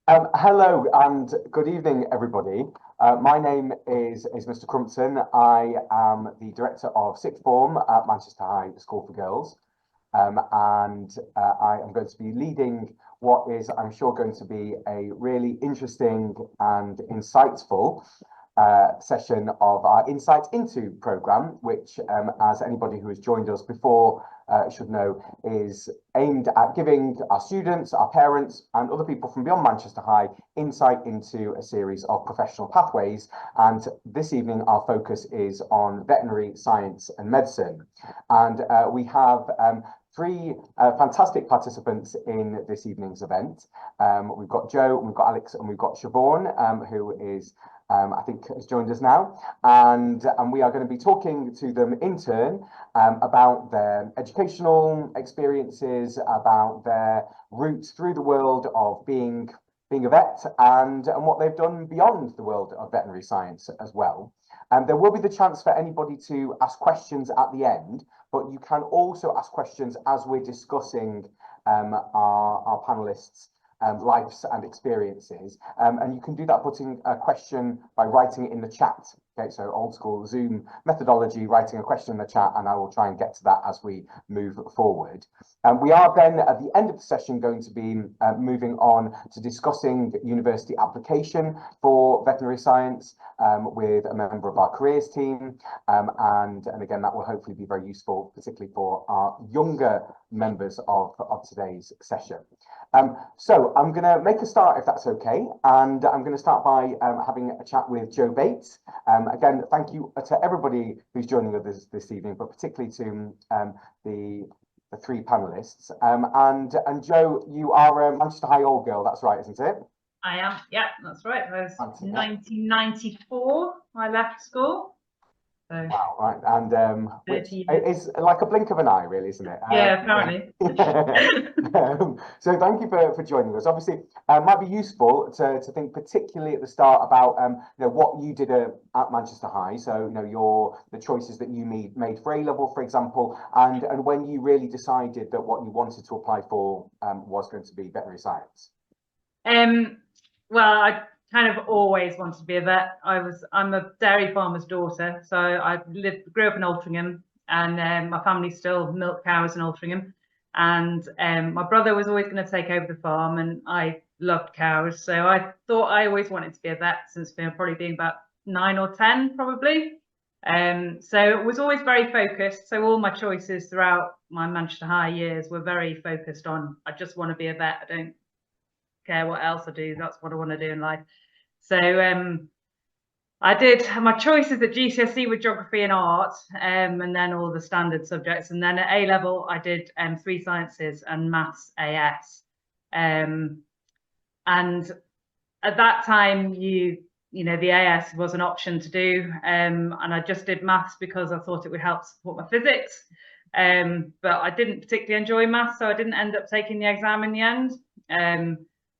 Hello and good evening, everybody. My name is Mr. Crumpton. I am the Director of Sixth Form at Manchester High School for Girls. And I am going to be leading what is, I'm sure, going to be a really interesting and insightful session of our Insight Into programme, which, as anybody who has joined us before should know, is aimed at giving our students, our parents, and other people from beyond Manchester High insight into a series of professional pathways. And this evening, our focus is on veterinary science and medicine. And we have three fantastic participants in this evening's event. We've got Joe, we've got Alex, and we've got Siobhan, who is I think has joined us now, and we are going to be talking to them in turn about their educational experiences, about their route through the world of being a vet, and what they've done beyond the world of veterinary science as well. And there will be the chance for anybody to ask questions at the end, but you can also ask questions as we're discussing our panelists' lives and experiences. And you can do that putting a question by writing it in the chat. Okay, so old school Zoom methodology, writing a question in the chat, and I will try and get to that as we move forward. We are then at the end of the session going to be moving on to discussing university application for veterinary science with a member of our careers team. And again, that will hopefully be very useful, particularly for our younger members of today's session. So I'm going to make a start, if that's okay, and I'm going to start by having a chat with Joe Bates. Again, thank you to everybody who's joining us this evening, but particularly to the three panelists. And Joe, you are a Manchester High Old Girl, that's right, isn't it? I am, yeah, that's right. I was 1994, I left school. So, wow, right, and which is like a blink of an eye, really, isn't it? Yeah, apparently. So thank you for joining us. Obviously, it might be useful to think particularly at the start about what you did at Manchester High. So the choices that you made for A-level, for example, and when you really decided that what you wanted to apply for was going to be veterinary science. Well, I kind of always wanted to be a vet. I'm a dairy farmer's daughter, so I grew up in Altrincham, and my family still milk cows in Altrincham. And my brother was always going to take over the farm, and I loved cows, so I thought I always wanted to be a vet since probably being about 9 or 10, probably. So it was always very focused. So all my choices throughout my Manchester High years were very focused on, I just want to be a vet. I don't care what else I do. That's what I want to do in life. So I did my choices at GCSE with geography and art, and then all the standard subjects. And then at A-level, I did 3 sciences and maths AS. And at that time, the AS was an option to do, and I just did maths because I thought it would help support my physics. But I didn't particularly enjoy maths, so I didn't end up taking the exam in the end.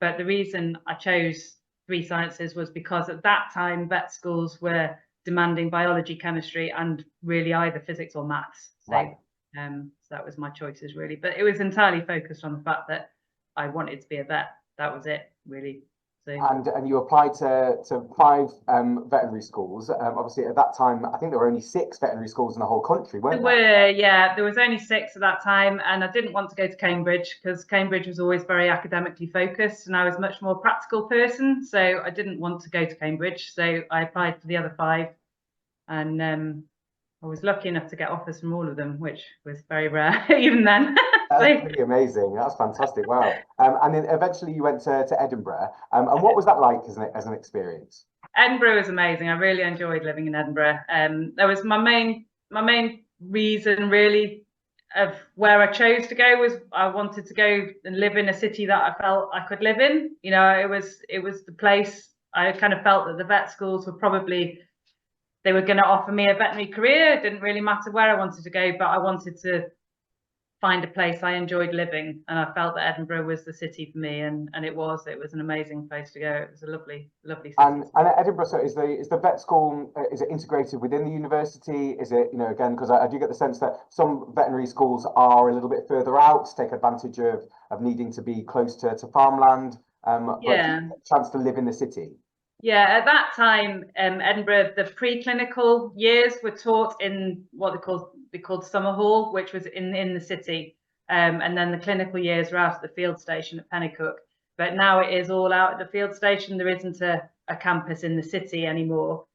But the reason I chose 3 sciences was because at that time vet schools were demanding biology, chemistry, and really either physics or maths. So, right. So that was my choices really. But it was entirely focused on the fact that I wanted to be a vet. That was it, really. So, and you applied to 5 veterinary schools. Obviously, at that time, I think there were only 6 veterinary schools in the whole country, weren't there? Yeah, there was only 6 at that time, and I didn't want to go to Cambridge because Cambridge was always very academically focused, and I was a much more practical person, so I didn't want to go to Cambridge. So I applied for the other 5, and I was lucky enough to get offers from all of them, which was very rare even then. That's pretty amazing. That's fantastic. Wow. And then eventually you went to Edinburgh. And what was that like as an experience? Edinburgh was amazing. I really enjoyed living in Edinburgh. That was my main reason really of where I chose to go was I wanted to go and live in a city that I felt I could live in. It was the place. I kind of felt that the vet schools were probably, they were going to offer me a veterinary career. It didn't really matter where I wanted to go, but I wanted to find a place I enjoyed living, and I felt that Edinburgh was the city for me, and it was an amazing place to go. It was a lovely city. And at Edinburgh, so is the vet school, is it integrated within the university? Is it, again, because I do get the sense that some veterinary schools are a little bit further out, take advantage of needing to be close to farmland. but Yeah. chance to live in the city. Yeah, at that time, Edinburgh, the preclinical years were taught in what they called summer hall, which was in the city, and then the clinical years were out at the field station at Pennycook. But now it is all out at the field station. There isn't a campus in the city anymore.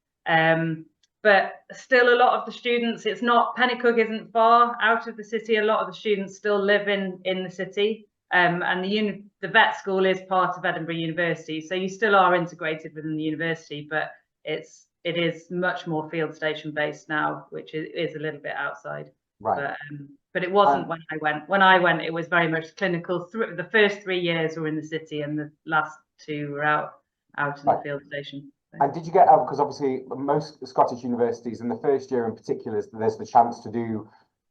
But still, a lot of the students, it's not, Pennycook isn't far out of the city. A lot of the students still live in the city. And the vet school is part of Edinburgh University, so you still are integrated within the university, but it is much more field station based now, which is a little bit outside. Right. But it wasn't when I went. When I went, it was very much clinical. The first 3 years were in the city, and the last 2 were out in the field station. And did you get out, because obviously most Scottish universities in the first year in particular, there's the chance to do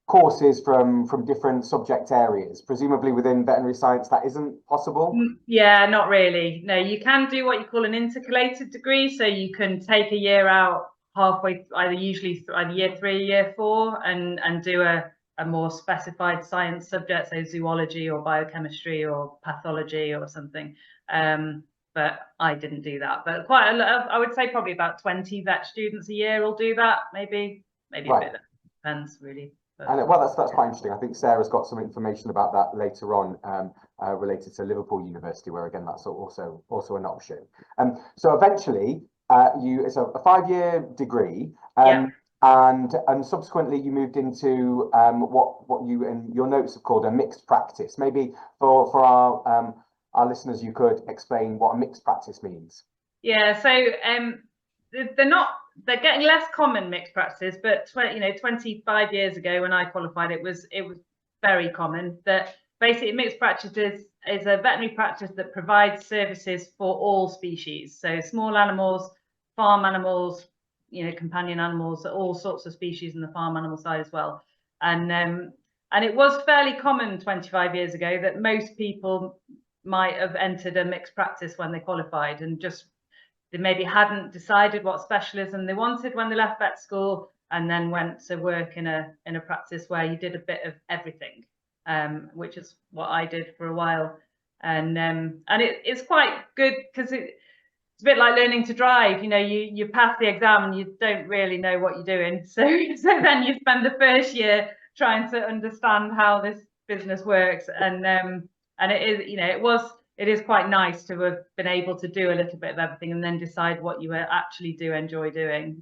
courses from different subject areas. Presumably within veterinary science that isn't possible? Yeah, not really. No, you can do what you call an intercalated degree, so you can take a year out halfway, either year 3, year 4, and do a more specified science subject, so zoology or biochemistry or pathology or something. But I didn't do that. But quite a lot, I would say probably about 20 vet students a year will do that, maybe right. A bit, depends really. And well, that's quite interesting. I think Sarah's got some information about that later on, related to Liverpool University, where again that's also an option. So eventually, it's a 5-year degree, and subsequently you moved into what you in your notes have called a mixed practice. Maybe for our listeners, you could explain what a mixed practice means. Yeah. So they're getting less common, mixed practices, but 25 years ago when I qualified, it was very common. That basically mixed practice is a veterinary practice that provides services for all species, so small animals, farm animals, companion animals, all sorts of species in the farm animal side as well. And it was fairly common 25 years ago that most people might have entered a mixed practice when they qualified, and just they maybe hadn't decided what specialism they wanted when they left vet school, and then went to work in a practice where you did a bit of everything, which is what I did for a while. And it's quite good, because it's a bit like learning to drive. You pass the exam and you don't really know what you're doing, so then you spend the first year trying to understand how this business works, and it is quite nice to have been able to do a little bit of everything and then decide what you actually do enjoy doing,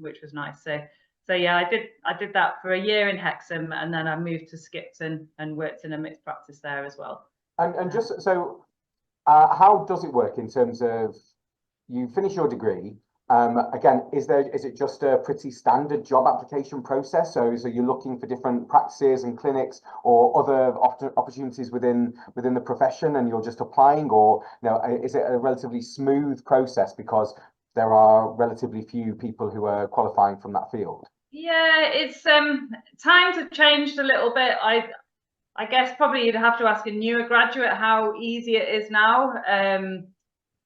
which was nice. So yeah, I did that for a year in Hexham, and then I moved to Skipton and worked in a mixed practice there as well. And just so, how does it work in terms of you finish your degree? Again, is it just a pretty standard job application process? So you're looking for different practices and clinics or other opportunities within the profession, and you're just applying, or is it a relatively smooth process because there are relatively few people who are qualifying from that field? Yeah, it's times have changed a little bit. I guess probably you'd have to ask a newer graduate how easy it is now.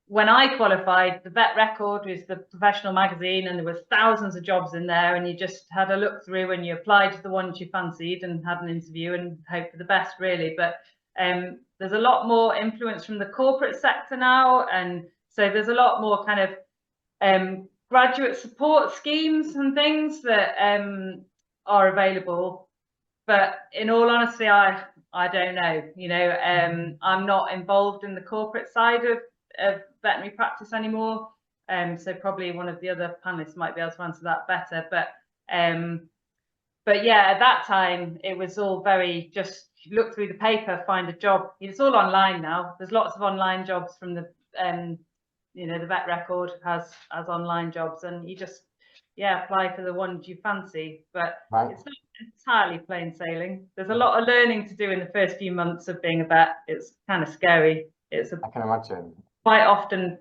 When I qualified, the Vet Record was the professional magazine, and there was thousands of jobs in there, and you just had a look through and you applied to the ones you fancied and had an interview and hoped for the best, really. But there's a lot more influence from the corporate sector now, and so there's a lot more kind of graduate support schemes and things that are available. But in all honesty, I don't know. I'm not involved in the corporate side of veterinary practice anymore, so probably one of the other panelists might be able to answer that better. But yeah, at that time it was all very just look through the paper, find a job. It's all online now. There's lots of online jobs from the the Vet Record has online jobs, and you just apply for the ones you fancy. But it's not entirely plain sailing. There's a lot of learning to do in the first few months of being a vet. It's kind of scary. I can imagine. Quite often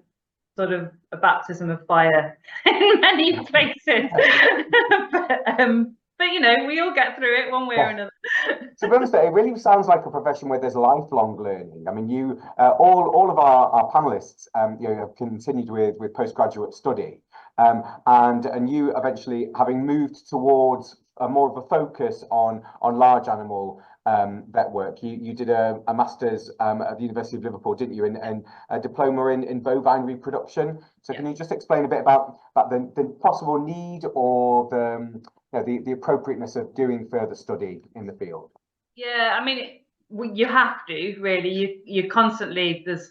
sort of a baptism of fire in many places. but we all get through it one way or another. To be honest, it really sounds like a profession where there's lifelong learning. I mean, you all of our panelists have continued with postgraduate study, and you eventually, having moved towards more of a focus on large animal vet work. You did a master's at the University of Liverpool, didn't you, and a diploma in bovine reproduction. So can you just explain a bit about the possible need or the appropriateness of doing further study in the field? Yeah, I mean, you have to really. You constantly, there's,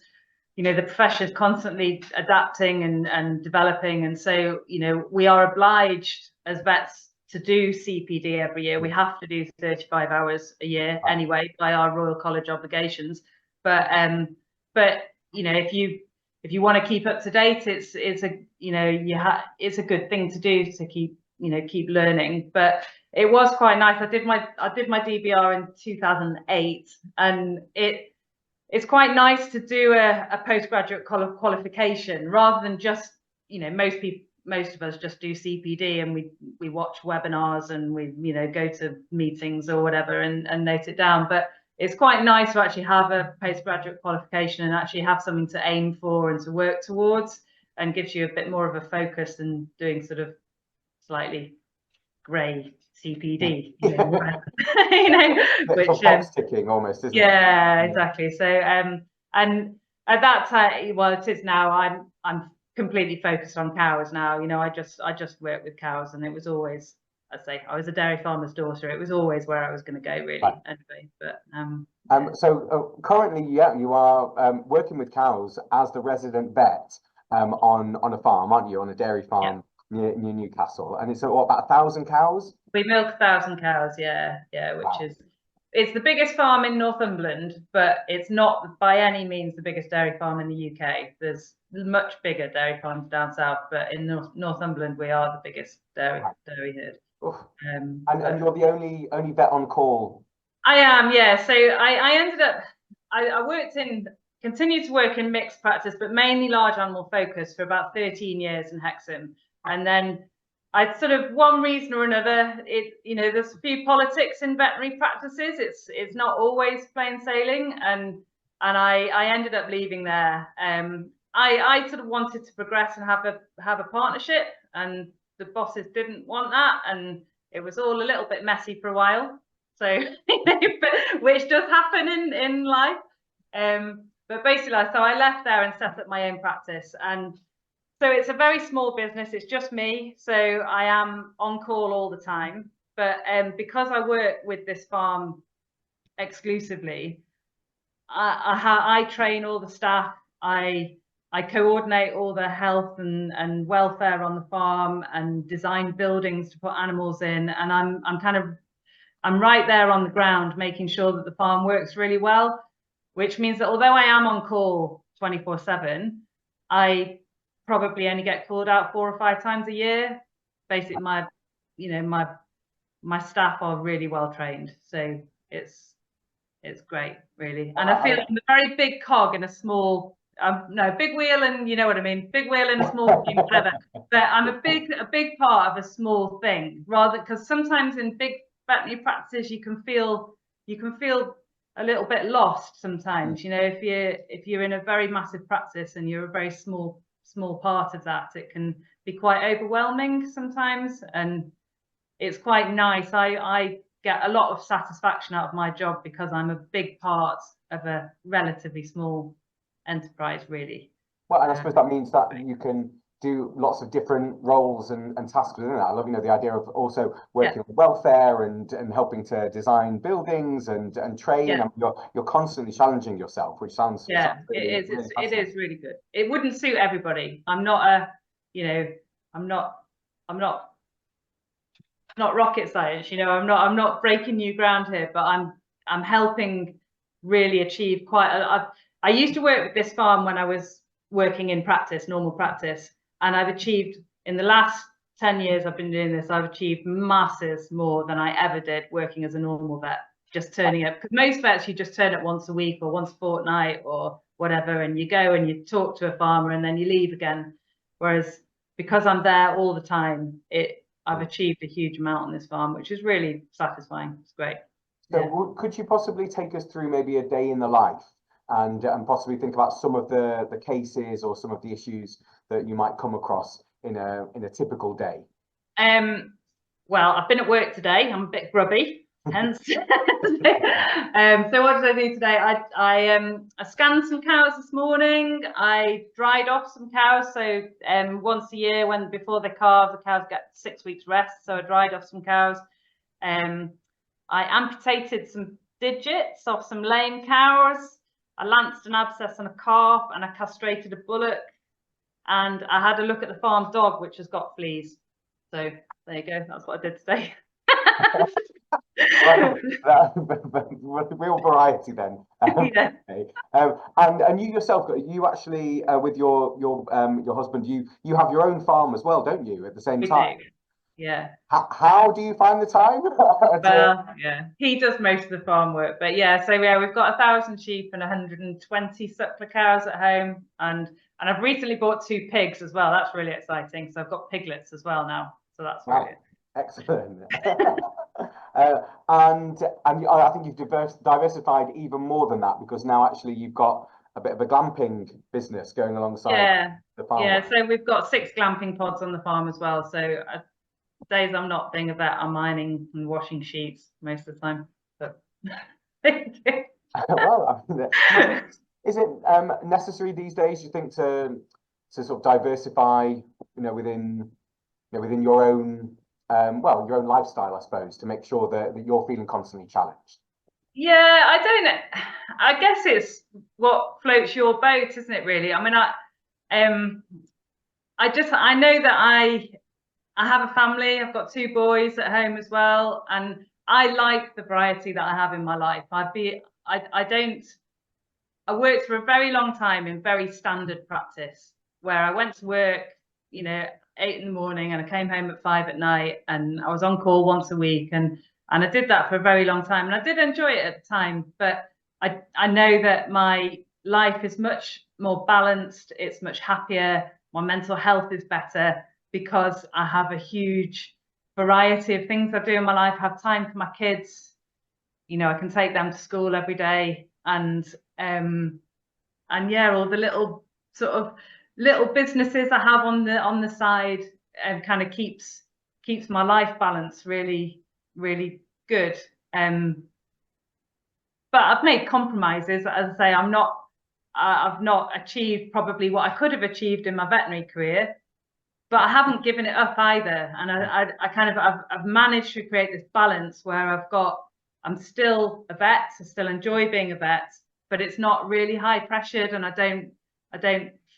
the profession is constantly adapting and developing, and so we are obliged as vets to do CPD every year. We have to do 35 hours a year anyway by our Royal College obligations. But if you want to keep up to date, it's a good thing to do to keep learning. But it was quite nice. I did my DBR in 2008, and it's quite nice to do a postgraduate qualification rather than just, most of us just do CPD and we watch webinars and we go to meetings or whatever and note it down. But it's quite nice to actually have a postgraduate qualification and actually have something to aim for and to work towards, and gives you a bit more of a focus than doing sort of slightly grey CPD, which box ticking almost, isn't it? Yeah, exactly. So and at that time, well, it is now, I'm completely focused on cows now. I just work with cows, and it was always, I was a dairy farmer's daughter. It was always where I was going to go, really. Right. Anyway, but so currently, you are working with cows as the resident vet on a farm, aren't you? On a dairy farm. Yeah. Near Newcastle, and it's what, about 1,000 cows? We milk 1,000 cows, yeah, which is, it's the biggest farm in Northumberland, but it's not by any means the biggest dairy farm in the UK. There's much bigger dairy farms down south, but in Northumberland we are the biggest dairy herd. And you're the only vet on call? I am, yeah. So I ended up, continued to work in mixed practice, but mainly large animal focus for about 13 years in Hexham. And then I sort of, one reason or another, there's a few politics in veterinary practices. It's not always plain sailing, and I ended up leaving there. I sort of wanted to progress and have a partnership, and the bosses didn't want that, and it was all a little bit messy for a while. So which does happen in life. But basically, so I left there and set up my own practice, and so it's a very small business. It's just me, so I am on call all the time. But because I work with this farm exclusively, I train all the staff. I coordinate all the health and welfare on the farm, and design buildings to put animals in. And I'm right there on the ground, making sure that the farm works really well. Which means that although I am on call 24/7, I probably only get called out 4 or 5 times a year. Basically, my staff are really well trained, so it's great, really. And I feel I'm a very big cog in a small, big wheel, and you know what I mean, big wheel in a small thing, whatever. But I'm a big part of a small thing, rather, because sometimes in big veterinary practices you can feel a little bit lost sometimes. If you're in a very massive practice and you're a very small part of that, it can be quite overwhelming sometimes, and it's quite nice. I get a lot of satisfaction out of my job because I'm a big part of a relatively small enterprise, really. Well, and I suppose that means that you can do lots of different roles and tasks within that. I love, the idea of also working on welfare and helping to design buildings and train. Yeah. And you're constantly challenging yourself, which sounds really, it is really good. It wouldn't suit everybody. I'm not rocket science, I'm not breaking new ground here, but I'm helping really achieve I used to work with this farm when I was working in practice, normal practice, and I've achieved, in the last 10 years I've been doing this, I've achieved masses more than I ever did working as a normal vet, just turning up. Because most vets, you just turn up once a week or once a fortnight or whatever, and you go and you talk to a farmer and then you leave again. Whereas because I'm there all the time, I've achieved a huge amount on this farm, which is really satisfying. It's great. So could you possibly take us through maybe a day in the life, and possibly think about some of the cases or some of the issues that you might come across in a typical day? Well, I've been at work today. I'm a bit grubby, Hence. So what did I do today? I scanned some cows this morning. I dried off some cows. So once a year, before they calve, the cows get 6 weeks rest. So I dried off some cows. I amputated some digits off some lame cows. I lanced an abscess on a calf, and I castrated a bullock. And I had a look at the farm dog, which has got fleas. So there you go. That's what I did today. Real variety then. Yeah. Okay. And you yourself, you actually with your husband, you have your own farm as well, don't you? At the same time. Do. Yeah. How do you find the time? Well, yeah, he does most of the farm work, but yeah. So yeah, we've got 1,000 sheep and 120 suckler cows at home, and I've recently bought 2 pigs as well. That's really exciting. So I've got piglets as well now. So that's really excellent. And I think you've diversified even more than that, because now actually you've got a bit of a glamping business going alongside the farm. Yeah, so we've got 6 glamping pods on the farm as well. So days I'm not being a vet, I'm mining and washing sheets most of the time. But well, is it necessary these days, you think, to sort of diversify, within your own your own lifestyle, I suppose, to make sure that you're feeling constantly challenged? Yeah, I don't know. I guess it's what floats your boat, isn't it, really? I mean, I know that I have a family. I've got 2 boys at home as well, and I like the variety that I have in my life. I worked for a very long time in very standard practice, where I went to work, 8 in the morning, and I came home at 5 at night, and I was on call once a week, and I did that for a very long time, and I did enjoy it at the time. But I know that my life is much more balanced. It's much happier. My mental health is better, because I have a huge variety of things I do in my life. I have time for my kids. I can take them to school every day, and yeah, all the little businesses I have on the side, kind of keeps my life balance really, really good. But I've made compromises. As I say, I've not achieved probably what I could have achieved in my veterinary career, but I haven't given it up either. And I've managed to create this balance where I'm still a vet, I still enjoy being a vet, but it's not really high pressured, and I don't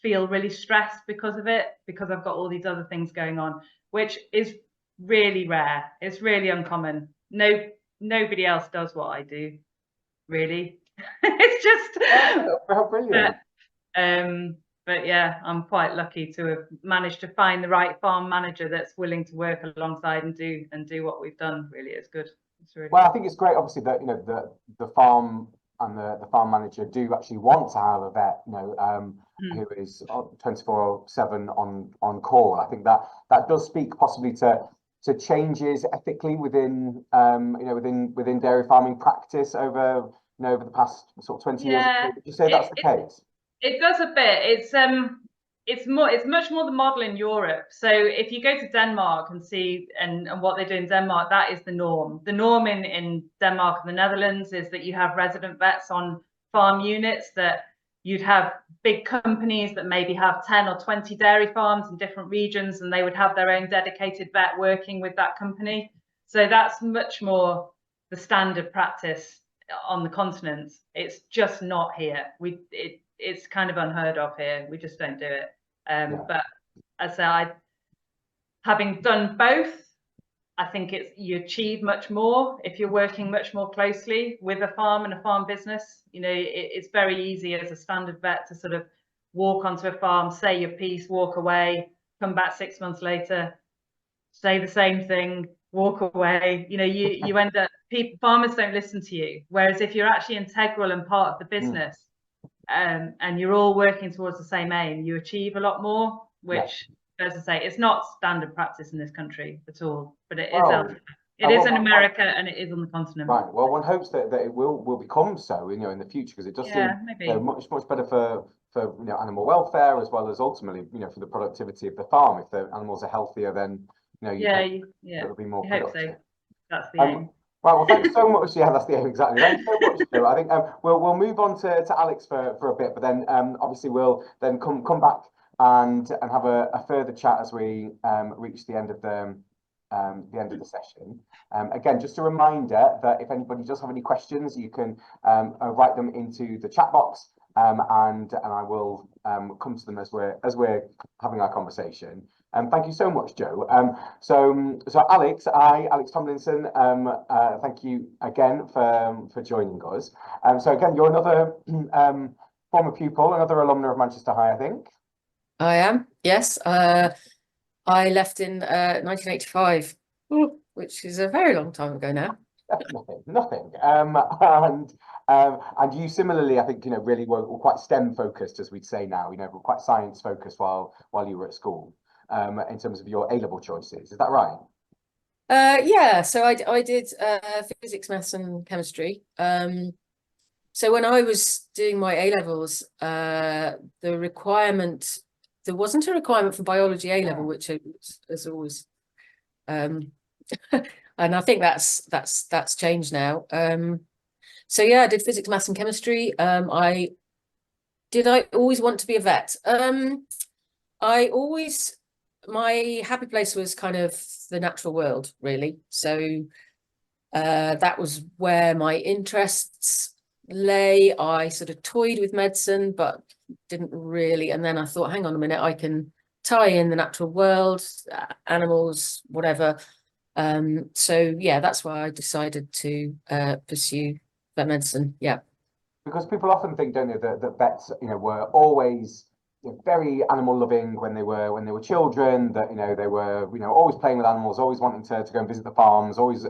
feel really stressed because of it, because I've got all these other things going on, which is really rare. It's really uncommon. Nobody else does what I do, really. It's just how brilliant. But yeah, I'm quite lucky to have managed to find the right farm manager that's willing to work alongside and do what we've done. Really, it's good. It's really well, good. I think it's great, obviously, that the farm and the farm manager do actually want to have a vet, who is 24/7 on call. I think that does speak possibly to changes ethically within within dairy farming practice over over the past sort of 20 years. Would you say that's the case? It does a bit. It's much more the model in Europe. So if you go to Denmark and see and what they do in Denmark, that is the norm. The norm in Denmark and the Netherlands is that you have resident vets on farm units, that you'd have big companies that maybe have 10 or 20 dairy farms in different regions, and they would have their own dedicated vet working with that company. So that's much more the standard practice on the continent. It's just not here. It's kind of unheard of here. We just don't do it. But as I say, having done both, I think you achieve much more if you're working much more closely with a farm and a farm business. It's very easy as a standard vet to sort of walk onto a farm, say your piece, walk away, come back 6 months later, say the same thing, walk away. You end up, farmers don't listen to you. Whereas if you're actually integral and part of the business, and you're all working towards the same aim, you achieve a lot more, which, as I say, it's not standard practice in this country at all, but it is elsewhere. It is in America, and it is on the continent. Right. Well, one hopes that it will become so, in the future, because it does seem much better for animal welfare, as well as ultimately, for the productivity of the farm. If the animals are healthier, then it'll be more productive. Hope so. That's the aim. Right, well, thanks so much. Yeah, that's the aim, exactly. Thanks so much, Joe. I think we'll move on to Alex for a bit, but then obviously we'll then come back and have a further chat as we reach the end of the session. Again, just a reminder that if anybody does have any questions, you can write them into the chat box, and I will come to them as we're having our conversation. Thank you so much, Joe. So Alex Tomlinson, thank you again for joining us. So again, you're another former pupil, another alumna of Manchester High, I think. I am, yes. I left in 1985, which is a very long time ago now. Nothing. And you similarly, I think, really were quite STEM focused, as we'd say now. Were quite science focused while you were at school, in terms of your A-level choices. Is that right? Yeah. So I did physics, maths, and chemistry. So when I was doing my A-levels, there wasn't a requirement for biology A-level, which is always, and I think that's changed now. So yeah, I did physics, maths, and chemistry. I always want to be a vet. My happy place was kind of the natural world, really. So that was where my interests lay. I sort of toyed with medicine, but didn't really. And then I thought, hang on a minute, I can tie in the natural world, animals, whatever. So yeah, that's why I decided to pursue vet medicine. Yeah. Because people often think, don't they, that vets, were always very animal loving when they were children, that they were always playing with animals, always wanting to go and visit the farms, always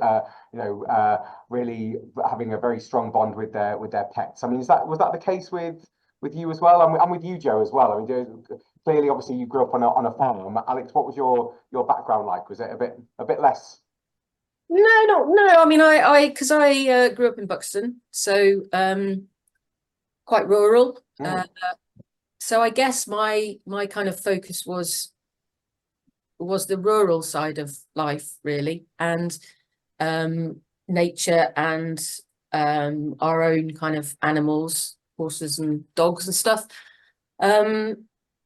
really having a very strong bond with their pets. I mean, was that the case with you as well, and with you, Joe, as well? I mean, clearly, obviously, you grew up on a farm. Alex, what was your background like? Was it a bit less? No. I mean, because I grew up in Buxton, so quite rural. So I guess my kind of focus was the rural side of life, really, and nature and our own kind of animals, horses and dogs and stuff.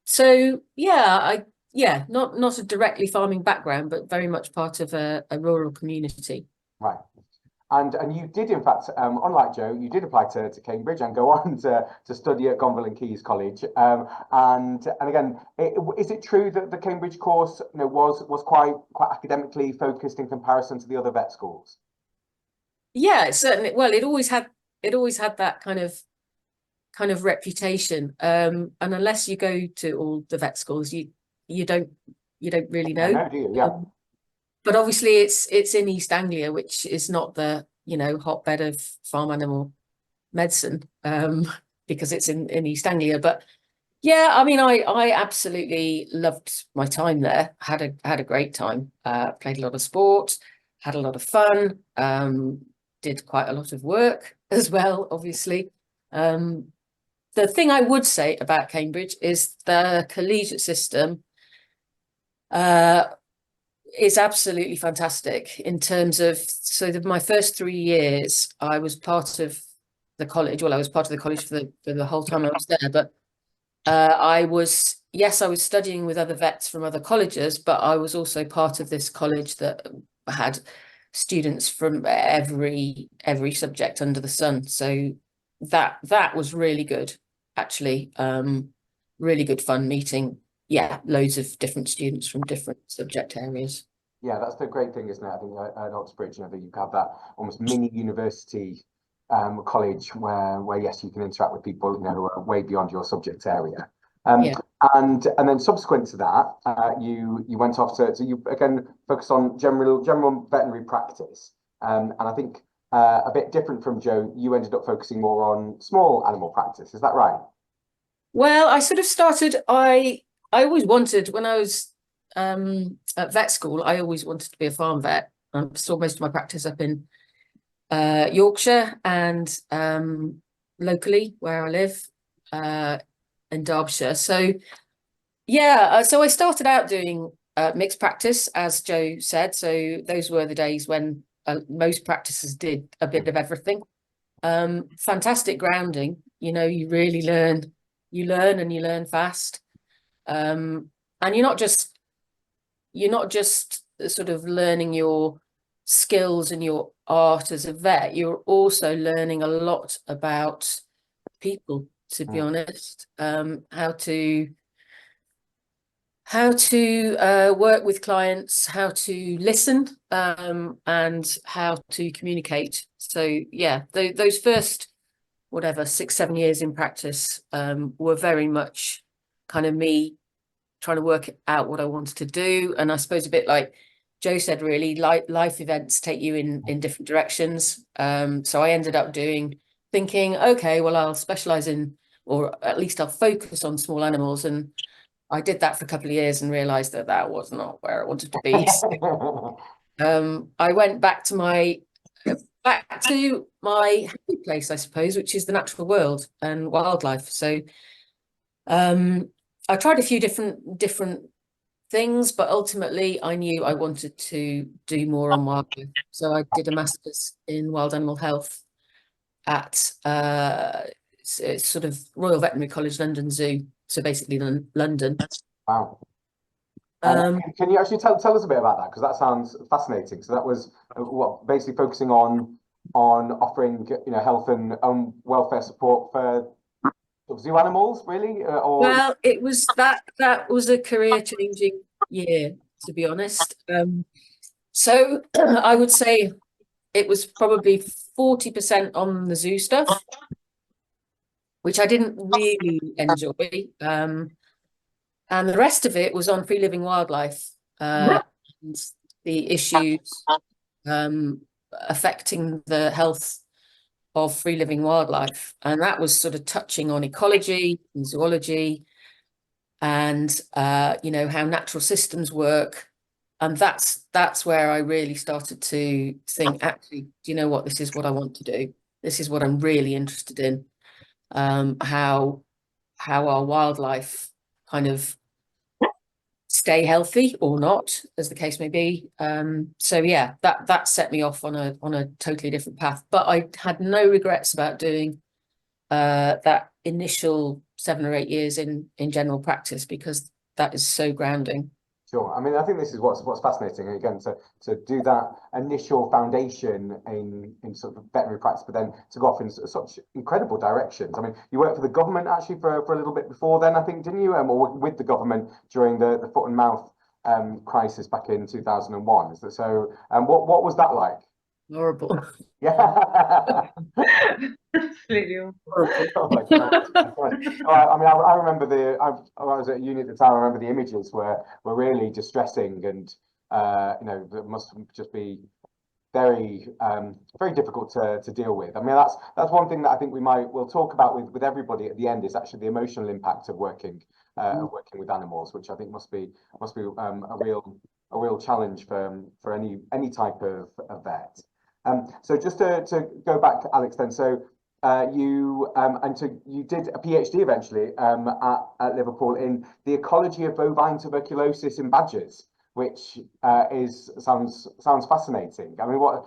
So yeah, not a directly farming background, but very much part of a rural community. Right. And you did, in fact, unlike Joe, you did apply to Cambridge and go on to study at Gonville and Keys College. And again, is it true that the Cambridge course, was quite academically focused in comparison to the other vet schools? Yeah, certainly. Well, it always had that kind of reputation. And unless you go to all the vet schools, you don't really know. No, do you? Yeah. But obviously it's in East Anglia, which is not the hotbed of farm animal medicine, because it's in East Anglia. But yeah, I mean, I absolutely loved my time there. Had a great time. Played a lot of sport, had a lot of fun. Did quite a lot of work as well, obviously. The thing I would say about Cambridge is the collegiate system is absolutely fantastic in terms of, my first 3 years, I was part of the college. Well, I was part of the college for the whole time I was there, but I was studying with other vets from other colleges, but I was also part of this college that had students from every subject under the sun. So that was really good, actually. Really good fun meeting loads of different students from different subject areas. Yeah, that's the great thing, isn't it? I think at Oxbridge, that you have that almost mini university college where yes, you can interact with people who are way beyond your subject area. And then subsequent to that, you went off so you again focused on general veterinary practice, and I think a bit different from Joe, you ended up focusing more on small animal practice. Is that right? Well, I sort of started. I always wanted, when I was at vet school, I always wanted to be a farm vet. I saw most of my practice up in Yorkshire and locally where I live in Derbyshire. So yeah, so I started out doing mixed practice, as Joe said. So those were the days when most practices did a bit of everything. Fantastic grounding, you know, you really learn, and you learn fast. And you're not just sort of learning your skills and your art as a vet, you're also learning a lot about people, to be honest. How to work with clients, how to listen, and how to communicate. So yeah, those first, whatever, 6-7 years in practice were very much kind of me trying to work out what I wanted to do. And I suppose a bit like Joe said, really, life events take you in different directions. So I ended up thinking, okay, well, I'll specialize in, or at least I'll focus on small animals. And I did that for a couple of years and realized that was not where I wanted to be. So, I went back to my happy place, I suppose, which is the natural world and wildlife. So I tried a few different things, but ultimately I knew I wanted to do more on wildlife. So I did a master's in wild animal health at sort of Royal Veterinary College, London Zoo. So basically London. Wow. Can you actually tell us a bit about that? Because that sounds fascinating. So that was what, basically focusing on offering, you know, health and welfare support for zoo animals, really? Well, it was that was a career changing year, to be honest. So I would say it was probably 40% on the zoo stuff, which I didn't really enjoy. And the rest of it was on free living wildlife, and the issues affecting the health of free living wildlife. And that was sort of touching on ecology and zoology and, you know, how natural systems work. And that's where I really started to think, actually, do you know what? This is what I want to do. This is what I'm really interested in. How our wildlife kind of stay healthy or not, as the case may be. So yeah, that set me off on a totally different path. But I had no regrets about doing that initial 7 or 8 years in general practice, because that is so grounding. Sure. I mean, I think this is what's fascinating. And again, to do that initial foundation in sort of veterinary practice, but then to go off in such incredible directions. I mean, you worked for the government actually for a little bit before then, I think, didn't you? Or with the government during the foot and mouth crisis back in 2001. So, what was that like? Horrible. Yeah. Absolutely Horrible. Oh my God. I mean, I remember I was at uni at the time. I remember the images were really distressing, and you know, that must just be very very difficult to deal with. I mean, that's one thing that I think we'll talk about with everybody at the end, is actually the emotional impact of working with animals, which I think must be a real challenge for any type of vet. So just to go back, Alex, then, so you did a PhD eventually at Liverpool in the ecology of bovine tuberculosis in badgers, which sounds fascinating. I mean, what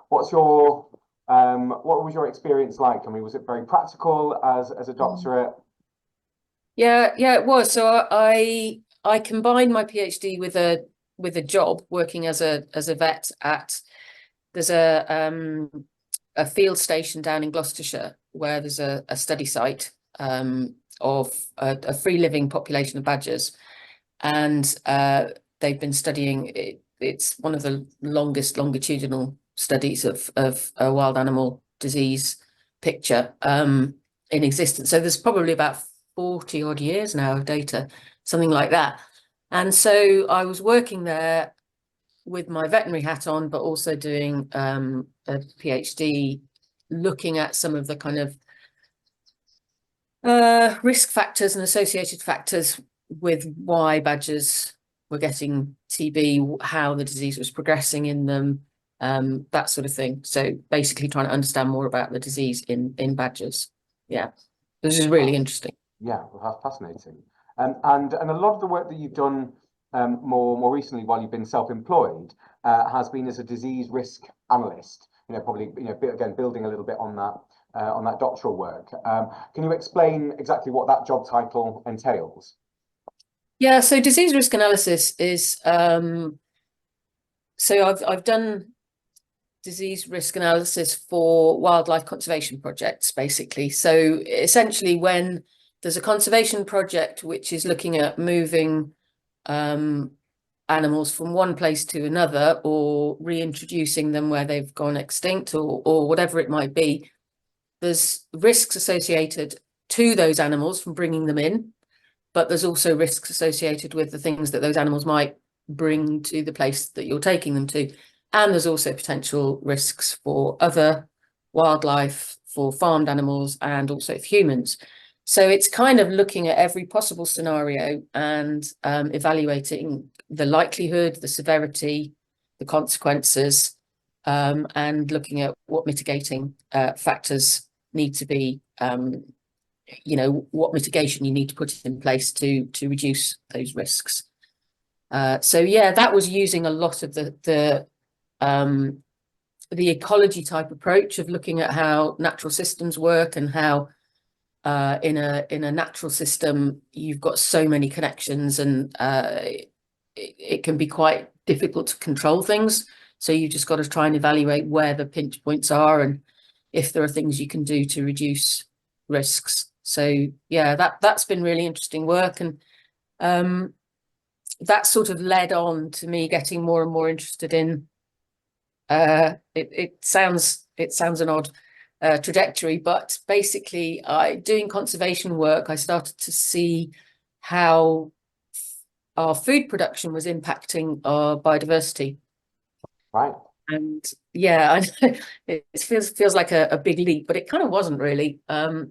was your experience like? I mean, was it very practical as a doctorate? Yeah, it was. So I combined my PhD with a job working as a vet there's a field station down in Gloucestershire where there's a study site of a free living population of badgers, and they've been studying it. It's one of the longest longitudinal studies of a wild animal disease picture in existence. So there's probably about 40 odd years now of data, something like that. And so I was working there with my veterinary hat on, but also doing a PhD, looking at some of the kind of risk factors and associated factors with why badgers were getting TB, how the disease was progressing in them, that sort of thing. So basically trying to understand more about the disease in badgers. Yeah, this is really interesting. Yeah, fascinating. And a lot of the work that you've done more recently while you've been self-employed has been as a disease risk analyst. You know, probably, you know, again, building a little bit on that doctoral work. Can you explain exactly what that job title entails? Yeah, so disease risk analysis is so I've done disease risk analysis for wildlife conservation projects, basically. So essentially, when there's a conservation project which is looking at moving animals from one place to another, or reintroducing them where they've gone extinct, or whatever it might be, there's risks associated to those animals from bringing them in, but there's also risks associated with the things that those animals might bring to the place that you're taking them to. And there's also potential risks for other wildlife, for farmed animals, and also for humans. So it's kind of looking at every possible scenario and evaluating the likelihood, the severity, the consequences, and looking at what mitigating factors need to be, you know, what mitigation you need to put in place to reduce those risks. So yeah, that was using a lot of the ecology type approach of looking at how natural systems work, and how in a natural system you've got so many connections, and it can be quite difficult to control things. So you've just got to try and evaluate where the pinch points are, and if there are things you can do to reduce risks. So yeah, that's been really interesting work, and that sort of led on to me getting more and more interested in it sounds an odd trajectory, but basically doing conservation work, I started to see how our food production was impacting our biodiversity. Right. And yeah, it feels like a big leap, but it kind of wasn't really.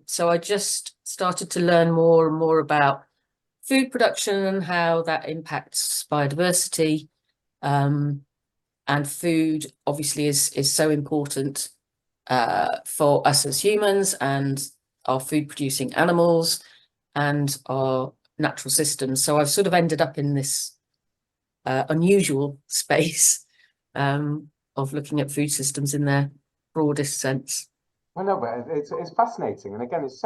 So I just started to learn more and more about food production and how that impacts biodiversity. And food obviously is so important for us as humans, and our food producing animals, and our natural systems. So I've sort of ended up in this unusual space of looking at food systems in their broadest sense. Well, no, but it's fascinating, and again, it's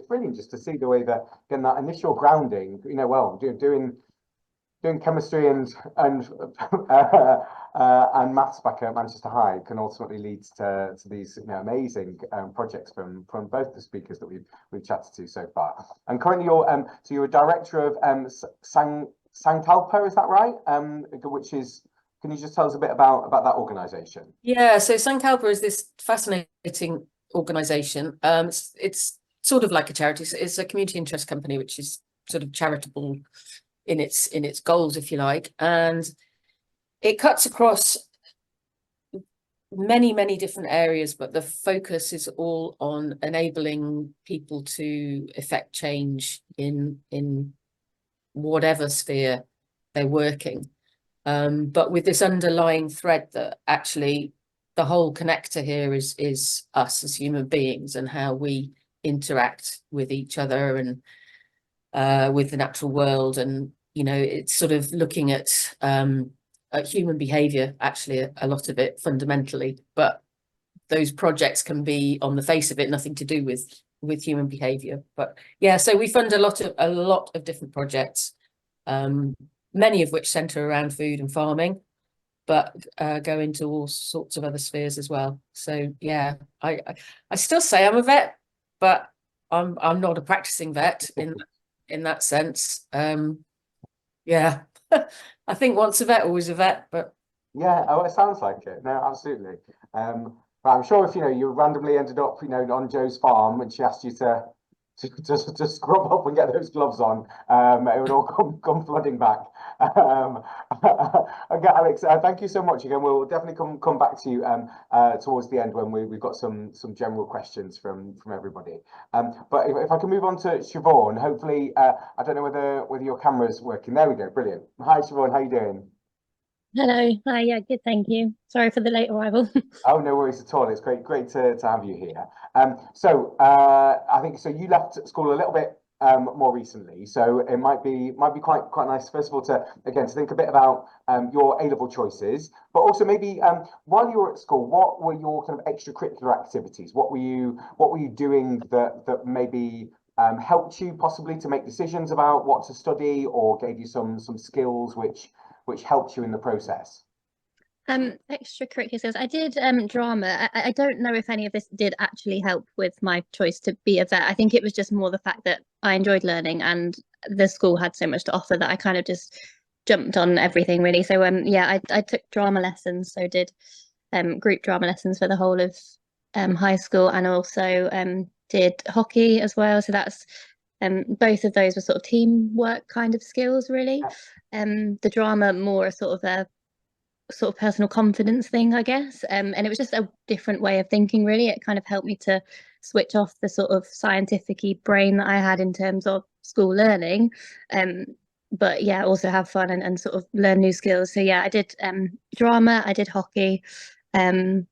brilliant just to see the way that, again, that initial grounding, you know, well, doing chemistry and maths back at Manchester High can ultimately lead to these, you know, amazing projects from both the speakers that we've chatted to so far. And currently you're a director of Sankalpa, is that right? Which is, can you just tell us a bit about that organisation? Yeah, so Sankalpa is this fascinating organisation. It's sort of like a charity. It's a community interest company, which is sort of charitable in its goals, if you like, and it cuts across many different areas, but the focus is all on enabling people to effect change in whatever sphere they're working, but with this underlying thread that actually the whole connector here is us as human beings, and how we interact with each other and with the natural world. And you know, it's sort of looking at human behavior, actually, a lot of it fundamentally, but those projects can be, on the face of it, nothing to do with human behavior. But yeah, so we fund a lot of different projects, many of which center around food and farming, but go into all sorts of other spheres as well. So yeah, I still say I'm a vet, but I'm not a practicing vet in that sense. Yeah, I think once a vet, always a vet. But yeah, oh, it sounds like it. No, absolutely. But I'm sure if, you know, you randomly ended up, you know, on Jo's farm and she asked you to scrub up and get those gloves on, it would all come flooding back. Okay, Alex, thank you so much again. We'll definitely come back to you towards the end when we've got some general questions from everybody. But if I can move on to Siobhan, hopefully, I don't know whether your camera's working. There we go, brilliant. Hi Siobhan, how you doing? Hello. Hi. Yeah, good. Thank you. Sorry for the late arrival. Oh, no worries at all. It's great to have you here. So I think so you left school a little bit more recently. So it might be quite nice, first of all, to think a bit about your A-level choices, but also maybe while you were at school, what were your kind of extracurricular activities? What were you doing that maybe helped you possibly to make decisions about what to study, or gave you some skills which helped you in the process? Extracurriculars. I did drama. I don't know if any of this did actually help with my choice to be a vet. I think it was just more the fact that I enjoyed learning and the school had so much to offer that I kind of just jumped on everything really. So yeah, I took drama lessons, so did group drama lessons for the whole of high school, and also did hockey as well. So that's both of those were sort of teamwork kind of skills really. The drama more a sort of personal confidence thing, I guess. And it was just a different way of thinking, really. It kind of helped me to switch off the sort of scientific-y brain that I had in terms of school learning. But yeah, also have fun and sort of learn new skills. So yeah, I did drama, I did hockey, and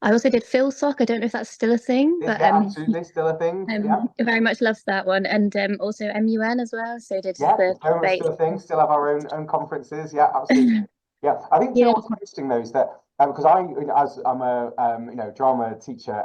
I also did Phil Sock. I don't know if that's still a thing, but yeah, absolutely still a thing. Yeah, very much loved that one, and also MUN as well. So did very the much still a thing. Still have our own conferences. Yeah, absolutely. Yeah, I think Yeah. what's interesting though is that because as I'm a drama teacher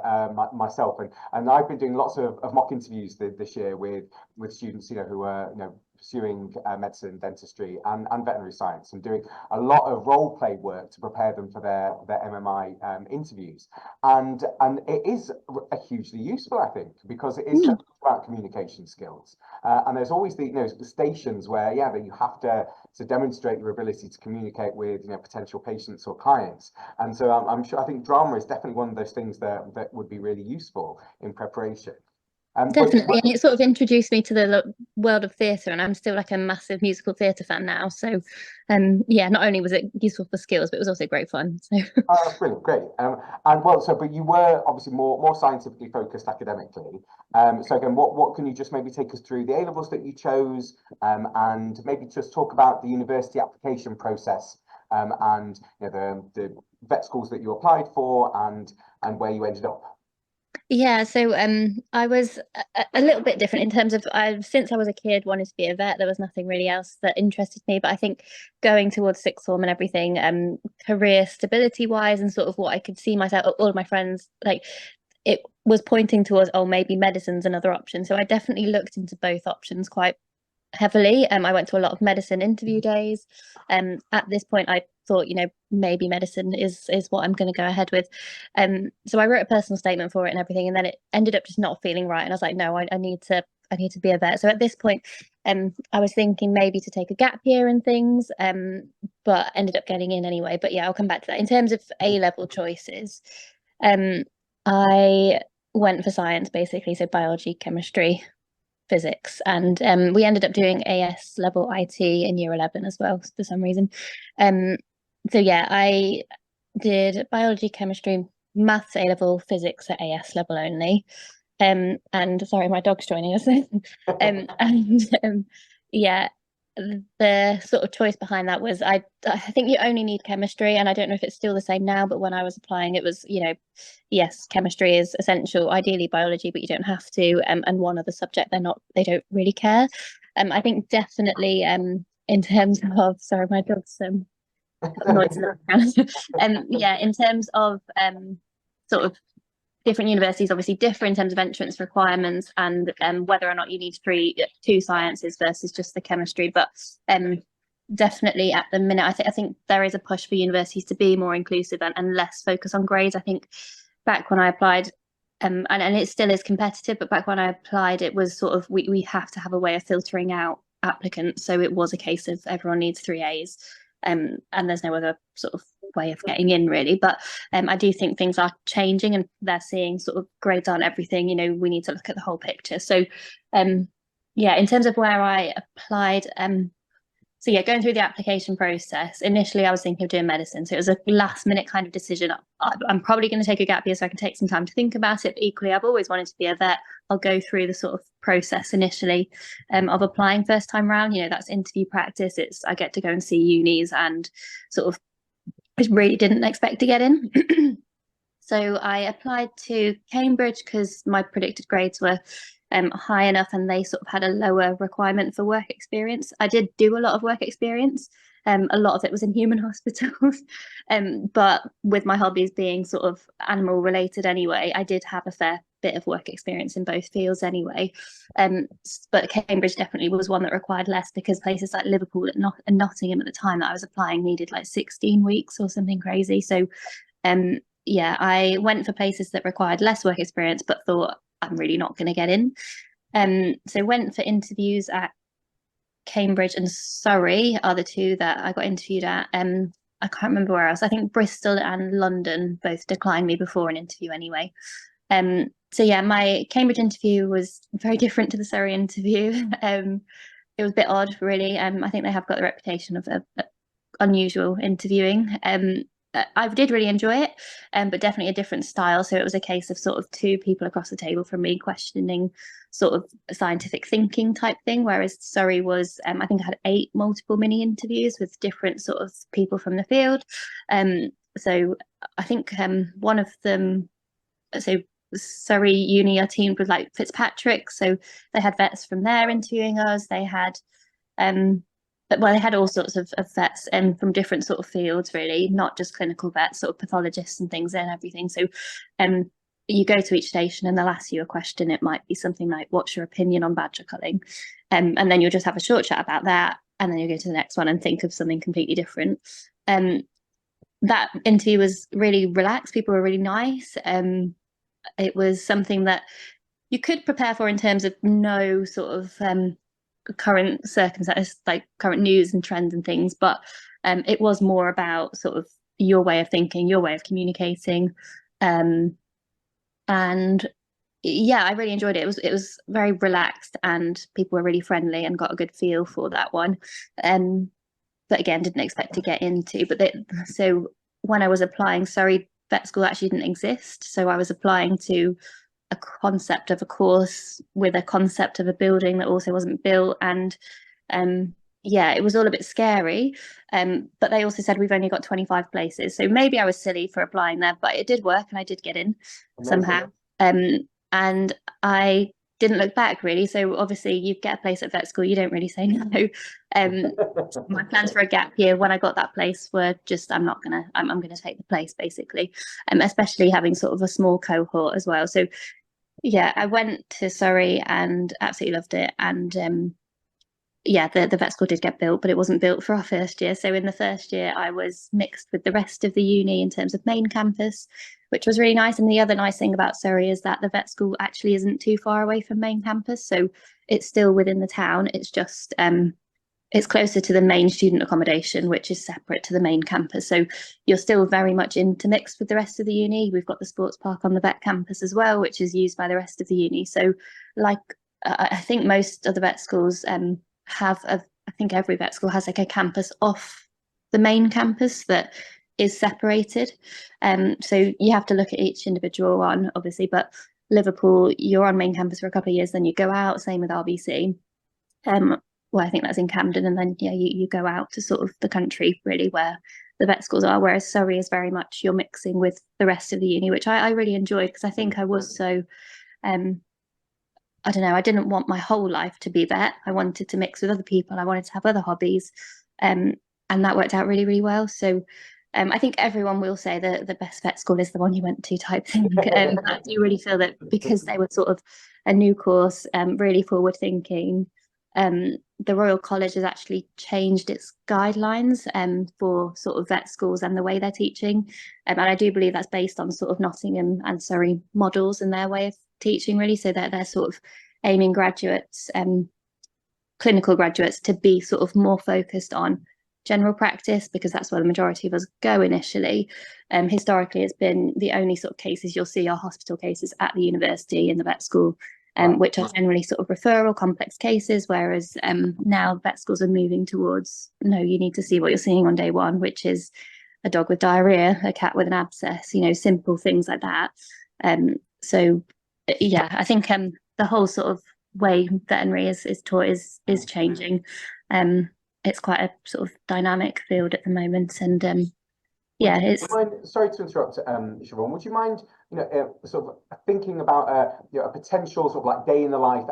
myself, and I've been doing lots of mock interviews this year with students who are pursuing medicine, dentistry, and veterinary science, and doing a lot of role play work to prepare them for their MMI interviews, and it is a hugely useful, I think, because it is about communication skills, and there's always the stations where that you have to demonstrate your ability to communicate with potential patients or clients. And so I'm sure, I think drama is definitely one of those things that would be really useful in preparation. Definitely, and it sort of introduced me to the world of theatre, and I'm still like a massive musical theatre fan now. So, yeah, not only was it useful for skills, but it was also great fun. So, oh, that's brilliant, great. But you were obviously more scientifically focused academically. So again, what can you just maybe take us through the A-levels that you chose, and maybe just talk about the university application process, and the vet schools that you applied for, and where you ended up. yeah, so I was a little bit different in terms of since I was a kid wanted to be a vet. There was nothing really else that interested me, but I think going towards sixth form and everything, career stability wise and sort of what I could see myself, all of my friends, like it was pointing towards, oh, maybe medicine's another option. So I definitely looked into both options quite heavily. I went to a lot of medicine interview days. At this point, I thought, maybe medicine is what I'm going to go ahead with. So I wrote a personal statement for it and everything, and then it ended up just not feeling right. And I was like, no, I need to be a vet. So at this point, I was thinking maybe to take a gap year and things, but ended up getting in anyway. But yeah, I'll come back to that. In terms of A-level choices, I went for science basically, so biology, chemistry, physics, and we ended up doing AS level IT in year 11 as well for some reason. So yeah, I did biology, chemistry, maths A level, physics at AS level only. And sorry, my dog's joining us. Yeah, the sort of choice behind that was I think you only need chemistry, and I don't know if it's still the same now, but when I was applying it was yes, chemistry is essential, ideally biology, but you don't have to, and one other subject they don't really care. I think definitely in terms of, sorry, my dog's noise yeah, in terms of sort of different universities obviously differ in terms of entrance requirements and whether or not you need two sciences versus just the chemistry, but definitely at the minute I think there is a push for universities to be more inclusive and less focus on grades. I think back when I applied, and it still is competitive, but back when I applied it was sort of we have to have a way of filtering out applicants, so it was a case of everyone needs 3 A's, and there's no other sort of way of getting in really. But I do think things are changing and they're seeing sort of grades aren't everything, we need to look at the whole picture. So yeah, in terms of where I applied, so yeah, going through the application process, initially I was thinking of doing medicine, so it was a last minute kind of decision. I'm probably going to take a gap year so I can take some time to think about it, but equally I've always wanted to be a vet. I'll go through the sort of process initially of applying first time round. That's interview practice, I get to go and see unis, and sort of I really didn't expect to get in. So I applied to Cambridge because my predicted grades were high enough, and they sort of had a lower requirement for work experience. I did do a lot of work experience. A lot of it was in human hospitals, but with my hobbies being sort of animal related anyway, I did have a fair bit of work experience in both fields anyway. But Cambridge definitely was one that required less, because places like Liverpool and Nottingham at the time that I was applying needed like 16 weeks or something crazy. So yeah, I went for places that required less work experience, but thought I'm really not going to get in. So went for interviews at Cambridge and Surrey are the two that I got interviewed at. I can't remember where else. I think Bristol and London both declined me before an interview anyway. So yeah, my Cambridge interview was very different to the Surrey interview. It was a bit odd, really. I think they have got the reputation of unusual interviewing. I did really enjoy it, but definitely a different style. So it was a case of sort of two people across the table from me questioning sort of a scientific thinking type thing, whereas Surrey was, I think I had 8 multiple mini interviews with different sort of people from the field. So I think one of them, so Surrey Uni are teamed with like Fitzpatrick, so they had vets from there interviewing us. They had well, they had all sorts of vets from different sort of fields, really, not just clinical vets, sort of pathologists and things and everything. So you go to each station and they'll ask you a question. It might be something like, what's your opinion on badger culling? And then you'll just have a short chat about that, and then you go to the next one and think of something completely different. That interview was really relaxed. People were really nice. It was something that you could prepare for in terms of no sort of current circumstances, like current news and trends and things, but it was more about sort of your way of thinking, your way of communicating, and yeah, I really enjoyed it. It was very relaxed, and people were really friendly and got a good feel for that one. But again, didn't expect to get into. But so when I was applying, Surrey Vet School actually didn't exist, so I was applying to a concept of a course with a concept of a building that also wasn't built, and yeah, it was all a bit scary, but they also said we've only got 25 places, so maybe I was silly for applying there, but it did work and I did get in. Amazing. Somehow, and I didn't look back, really. So obviously you get a place at vet school, you don't really say no. My plans for a gap year when I got that place were just, I'm gonna take the place, basically, especially having sort of a small cohort as well. So yeah, I went to Surrey and absolutely loved it. And yeah, the vet school did get built, but it wasn't built for our first year. So in the first year, I was mixed with the rest of the uni in terms of main campus, which was really nice. And the other nice thing about Surrey is that the vet school actually isn't too far away from main campus. So it's still within the town. It's just, it's closer to the main student accommodation, which is separate to the main campus. So you're still very much intermixed with the rest of the uni. We've got the sports park on the vet campus as well, which is used by the rest of the uni. So like, I think most of the vet schools I think every vet school has like a campus off the main campus that is separated. So you have to look at each individual one, obviously, but Liverpool, you're on main campus for a couple of years, then you go out, same with RBC. Well, I think that's in Camden, and then yeah, you go out to sort of the country, really, where the vet schools are, whereas Surrey is very much you're mixing with the rest of the uni, which I really enjoyed, because I think I was so I don't know, I didn't want my whole life to be vet. I wanted to mix with other people. I wanted to have other hobbies. And that worked out really, really well. So I think everyone will say that the best vet school is the one you went to type thing. I do really feel that because they were sort of a new course, really forward thinking, the Royal College has actually changed its guidelines for sort of vet schools and the way they're teaching. And I do believe that's based on sort of Nottingham and Surrey models and their way of teaching, really, so that they're sort of aiming graduates, clinical graduates, to be sort of more focused on general practice, because that's where the majority of us go initially. Historically, it's been the only sort of cases you'll see are hospital cases at the university in the vet school, which are generally sort of referral complex cases, whereas now vet schools are moving towards, no, you need to see what you're seeing on day one, which is a dog with diarrhea, a cat with an abscess, you know, simple things like that. So yeah, I think the whole sort of way veterinary is taught is changing. It's quite a sort of dynamic field at the moment, and yeah, it's. Sorry to interrupt, Siobhan. Would you mind sort of thinking about a potential sort of like day in the life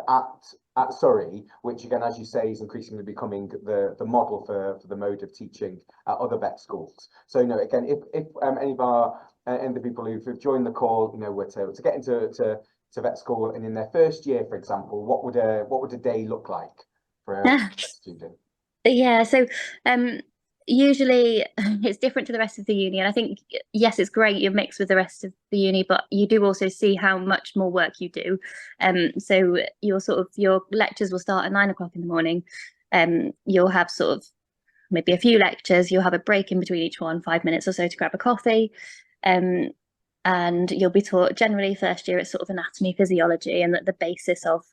at Surrey, which again, as you say, is increasingly becoming the model for the mode of teaching at other vet schools. So, again, if any of the people who've joined the call, were to get into vet school, and in their first year, for example, what would a day look like for a student? Yeah, so usually it's different to the rest of the uni, and I think yes, it's great you're mixed with the rest of the uni, but you do also see how much more work you do. So your lectures will start at 9 o'clock in the morning. You'll have sort of maybe a few lectures, you'll have a break in between each one, 5 minutes or so to grab a coffee. And you'll be taught generally first year it's sort of anatomy, physiology, and the basis of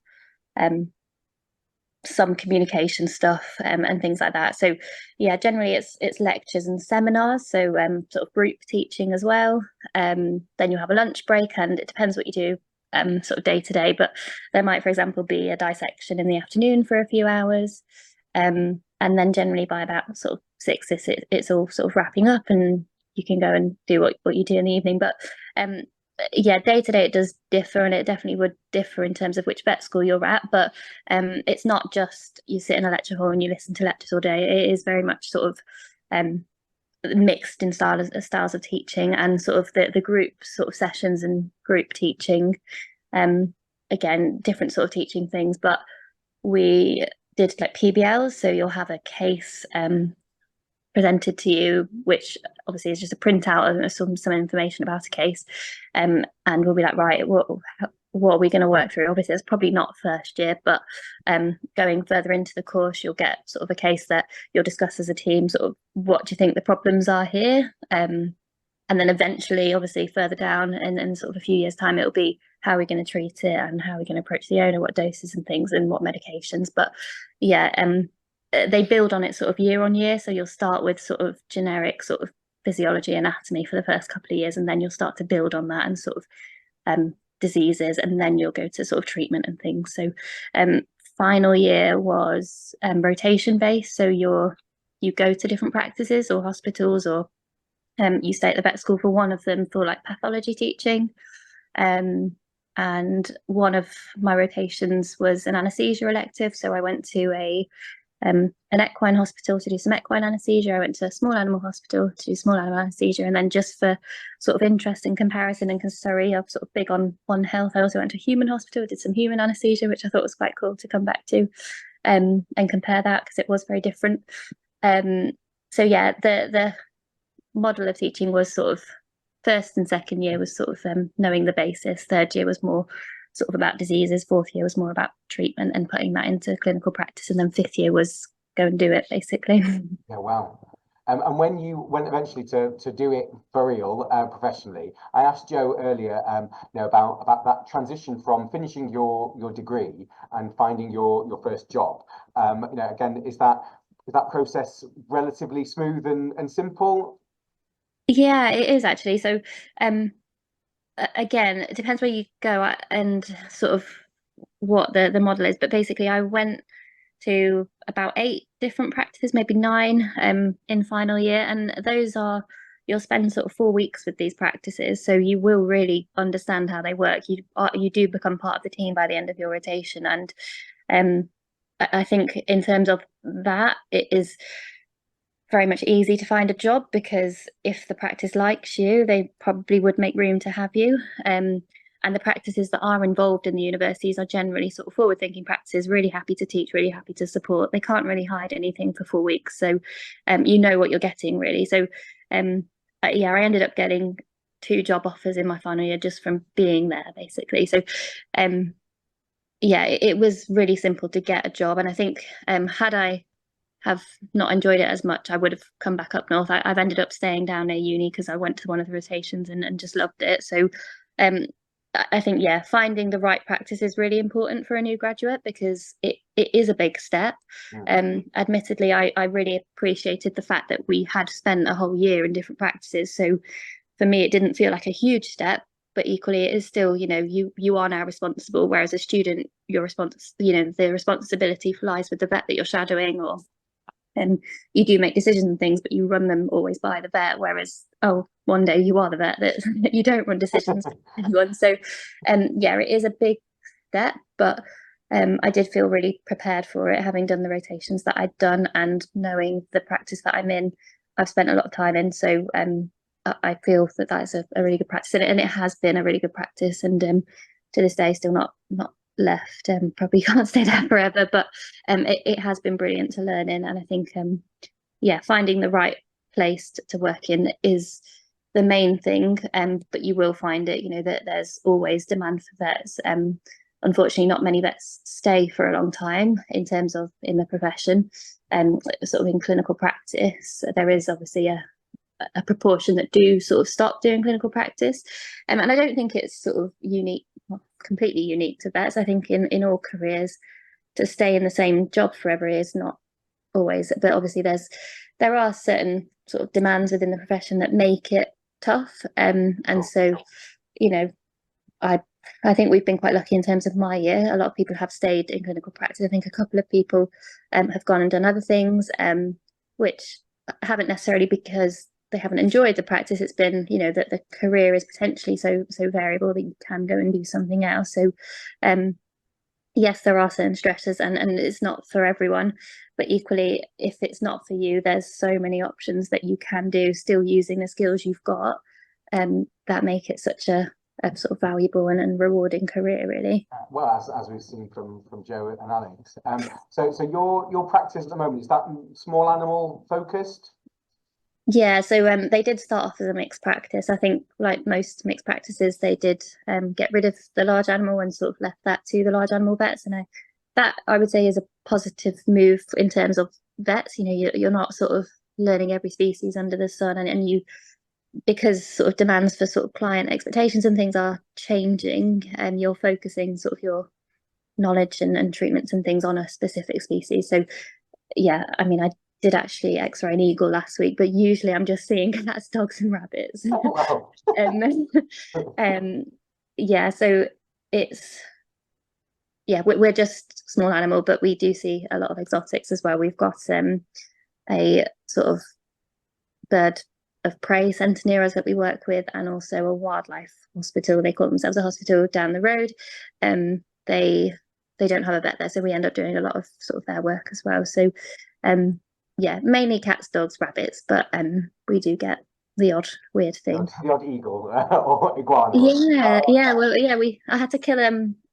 some communication stuff and things like that. So yeah, generally it's lectures and seminars, so sort of group teaching as well. Then you'll have a lunch break, and it depends what you do sort of day to day, but there might, for example, be a dissection in the afternoon for a few hours, and then generally by about sort of 6 it's all sort of wrapping up and you can go and do what you do in the evening. But yeah, day to day it does differ, and it definitely would differ in terms of which vet school you're at, but it's not just you sit in a lecture hall and you listen to lectures all day. It is very much sort of mixed in styles of teaching, and sort of the group sort of sessions and group teaching, again, different sort of teaching things. But we did like PBLs, so you'll have a case presented to you, which obviously is just a printout of some information about a case, and we'll be like, right, what are we going to work through? Obviously it's probably not first year, but going further into the course you'll get sort of a case that you'll discuss as a team, sort of what do you think the problems are here, and then eventually obviously further down in sort of a few years time it'll be how are we going to treat it and how are we going to approach the owner, what doses and things and what medications. But yeah, they build on it sort of year on year, so you'll start with sort of generic sort of physiology, anatomy for the first couple of years, and then you'll start to build on that and sort of diseases, and then you'll go to sort of treatment and things. So final year was rotation based, so you go to different practices or hospitals, or you stay at the vet school for one of them for like pathology teaching, and one of my rotations was an anesthesia elective, so I went to an equine hospital to do some equine anesthesia. I went to a small animal hospital to do small animal anesthesia, and then just for sort of interest and comparison, and because sorry, I'm sort of big on health, I also went to a human hospital, did some human anesthesia, which I thought was quite cool to come back to and compare that, because it was very different. So yeah, the model of teaching was sort of first and second year was sort of knowing the basis, third year was more sort of about diseases, fourth year was more about treatment and putting that into clinical practice, and then fifth year was go and do it basically. Yeah, wow. And when you went eventually to do it for real, professionally, I asked Joe earlier, about that transition from finishing your degree and finding your first job. Again, is that process relatively smooth and simple? Yeah, it is actually. So again, it depends where you go at and sort of what the model is, but basically I went to about 8 different practices, maybe 9 in final year, and those are, you'll spend sort of 4 weeks with these practices, so you will really understand how they work. You do become part of the team by the end of your rotation, and I think in terms of that, it is very much easy to find a job, because if the practice likes you, they probably would make room to have you. And the practices that are involved in the universities are generally sort of forward-thinking practices, really happy to teach, really happy to support. They can't really hide anything for 4 weeks, so you know what you're getting really. So yeah, I ended up getting 2 job offers in my final year just from being there, basically. So yeah, it was really simple to get a job, and I think had I have not enjoyed it as much, I would have come back up north. I've ended up staying down at uni because I went to one of the rotations and just loved it. So I think, yeah, finding the right practice is really important for a new graduate, because it is a big step. Admittedly, I really appreciated the fact that we had spent a whole year in different practices. So for me, it didn't feel like a huge step, but equally it is still, you are now responsible, whereas a student, your the responsibility lies with the vet that you're shadowing, or you do make decisions and things, but you run them always by the vet. Whereas, one day you are the vet, that you don't run decisions for anyone. So yeah, it is a big step, but I did feel really prepared for it, having done the rotations that I'd done and knowing the practice that I'm in. I've spent a lot of time in, so I feel that that's a really good practice, and it has been a really good practice, and to this day still not left. Probably can't stay there forever, but it has been brilliant to learn in, and I think yeah, finding the right place to work in is the main thing. But you will find it, you know, that there's always demand for vets. Unfortunately, not many vets stay for a long time in terms of in the profession, sort of in clinical practice. There is obviously a proportion that do sort of stop doing clinical practice, and I don't think it's sort of unique, well, completely unique to vets. I think in all careers, to stay in the same job forever is not always, but obviously there are certain sort of demands within the profession that make it tough, and so, you know, I think we've been quite lucky in terms of my year. A lot of people have stayed in clinical practice. I think a couple of people have gone and done other things, which haven't necessarily because they haven't enjoyed the practice. It's been, you know, that the career is potentially so variable that you can go and do something else. So yes, there are certain stresses, and it's not for everyone, but equally, if it's not for you, there's so many options that you can do still using the skills you've got, that make it such a sort of valuable and rewarding career, really. Well, as we've seen from Joe and Alex. So your practice at the moment, is that small animal focused? Yeah, so they did start off as a mixed practice. I think, like most mixed practices, they did get rid of the large animal and sort of left that to the large animal vets. And that I would say is a positive move in terms of vets. You know, you're not sort of learning every species under the sun, and you, because sort of demands for sort of client expectations and things are changing, and you're focusing sort of your knowledge and treatments and things on a specific species. So yeah, I mean, I did actually x-ray an eagle last week, but usually I'm just seeing cats, dogs and rabbits. Oh, wow. Yeah, so it's, yeah, we're just small animal, but we do see a lot of exotics as well. We've got a sort of bird of prey centeneras that we work with, and also a wildlife hospital. They call themselves a hospital down the road. They don't have a vet there, so we end up doing a lot of sort of their work as well. So yeah, mainly cats, dogs, rabbits, but we do get the odd weird thing. The odd eagle or iguana. Yeah, well, yeah, I had to kill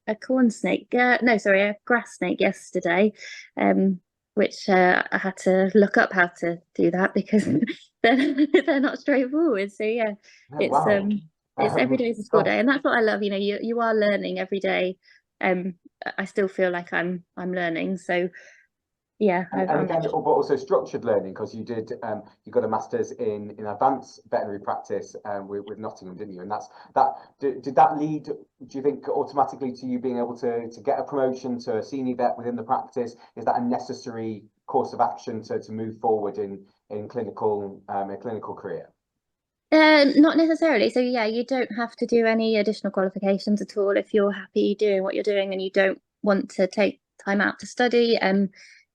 a corn snake, no, sorry, a grass snake yesterday, which I had to look up how to do that because they're not straightforward. So yeah, it's Wow. it's every day is a school day, and that's what I love. You know, you are learning every day. I still feel like I'm learning. So yeah, and again, but also structured learning, because you did you got a master's in advanced veterinary practice with Nottingham, didn't you? And did that lead, do you think, automatically to you being able to get a promotion to a senior vet within the practice? Is that a necessary course of action to move forward in clinical a clinical career? Not necessarily. So yeah, you don't have to do any additional qualifications at all if you're happy doing what you're doing and you don't want to take time out to study.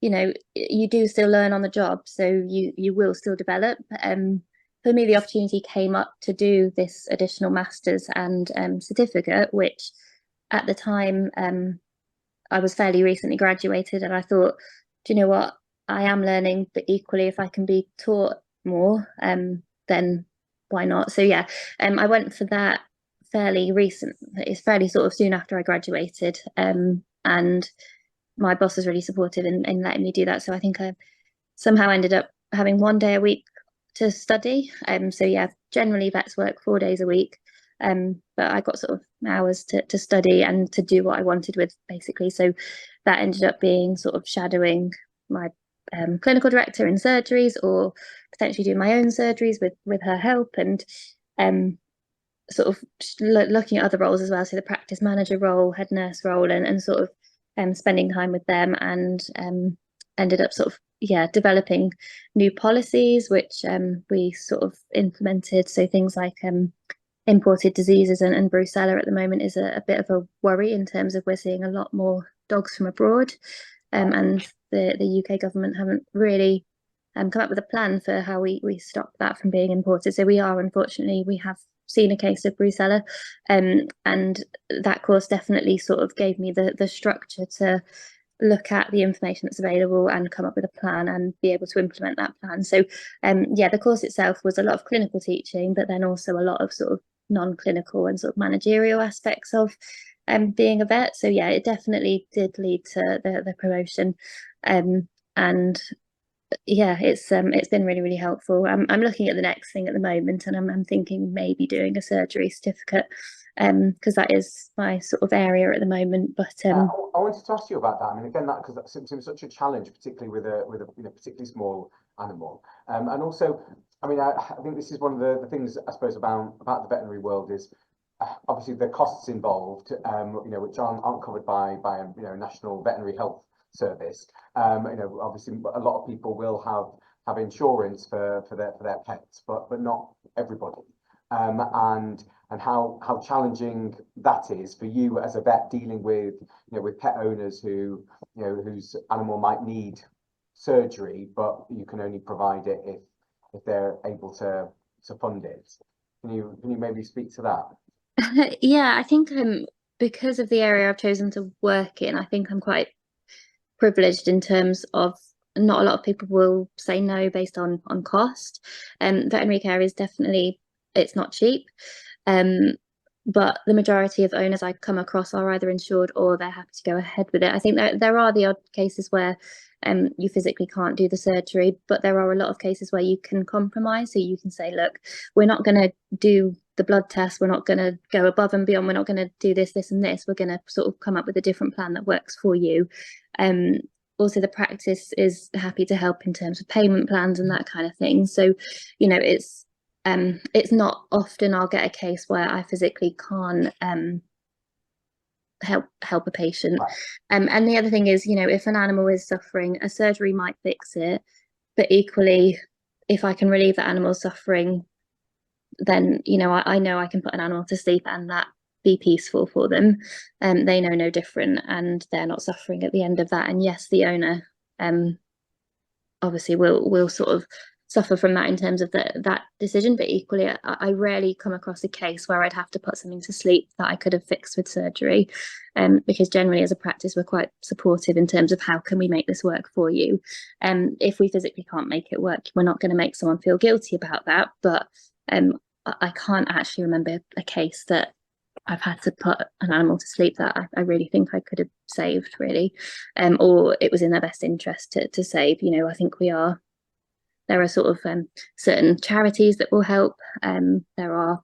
You know, you do still learn on the job, so you will still develop. For me, the opportunity came up to do this additional master's and certificate, which at the time I was fairly recently graduated, and I thought, do you know what, I am learning, but equally, if I can be taught more, then why not? So yeah, I went for that fairly recent. It's fairly sort of soon after I graduated, and my boss was really supportive in letting me do that. So I think I somehow ended up having 1 day a week to study. So yeah, generally vets work 4 days a week. But I got sort of hours to study and to do what I wanted with, basically. So that ended up being sort of shadowing my clinical director in surgeries, or potentially doing my own surgeries with her help, and sort of looking at other roles as well. So the practice manager role, head nurse role, and sort of spending time with them, and ended up sort of, yeah, developing new policies, which we sort of implemented. So things like imported diseases, and brucella at the moment is a bit of a worry in terms of we're seeing a lot more dogs from abroad, and the UK government haven't really come up with a plan for how we stop that from being imported. So we have seen a case of brucella, and that course definitely sort of gave me the structure to look at the information that's available and come up with a plan and be able to implement that plan. So yeah, the course itself was a lot of clinical teaching, but then also a lot of sort of non-clinical and sort of managerial aspects of being a vet. So yeah, it definitely did lead to the promotion, and yeah, it's been really, really helpful. I'm looking at the next thing at the moment, and I'm thinking maybe doing a surgery certificate, because that is my sort of area at the moment. But I wanted to ask you about that. I mean, again, that because that seems such a challenge, particularly with a particularly small animal, and also, I mean, I think this is one of the things I suppose about the veterinary world is obviously the costs involved, which aren't covered by National Veterinary Health Service. Obviously a lot of people will have insurance for their pets, but not everybody. And how challenging that is for you as a vet dealing with with pet owners who whose animal might need surgery, but you can only provide it if they're able to fund it. Can you maybe speak to that? Yeah, I think because of the area I've chosen to work in, I think I'm quite privileged in terms of not a lot of people will say no based on cost. Veterinary care is definitely, it's not cheap. But the majority of owners I come across are either insured or they're happy to go ahead with it. I think there are the odd cases where you physically can't do the surgery, but there are a lot of cases where you can compromise. So you can say, look, we're not going to do the blood test, we're not going to go above and beyond, we're not going to do this, this and this, we're going to sort of come up with a different plan that works for you. Also the practice is happy to help in terms of payment plans and that kind of thing. So it's not often I'll get a case where I physically can't help a patient. And the other thing is, if an animal is suffering, a surgery might fix it, but equally, if I can relieve that animal's suffering, then I know I can put an animal to sleep and that be peaceful for them. They know no different, and they're not suffering at the end of that. And yes, the owner obviously will sort of suffer from that in terms of that decision, but equally I rarely come across a case where I'd have to put something to sleep that I could have fixed with surgery, because generally as a practice we're quite supportive in terms of how can we make this work for you. If we physically can't make it work, we're not going to make someone feel guilty about that, but I can't actually remember a case that I've had to put an animal to sleep that I really think I could have saved, really, or it was in their best interest to save. I think there are sort of certain charities that will help. There are,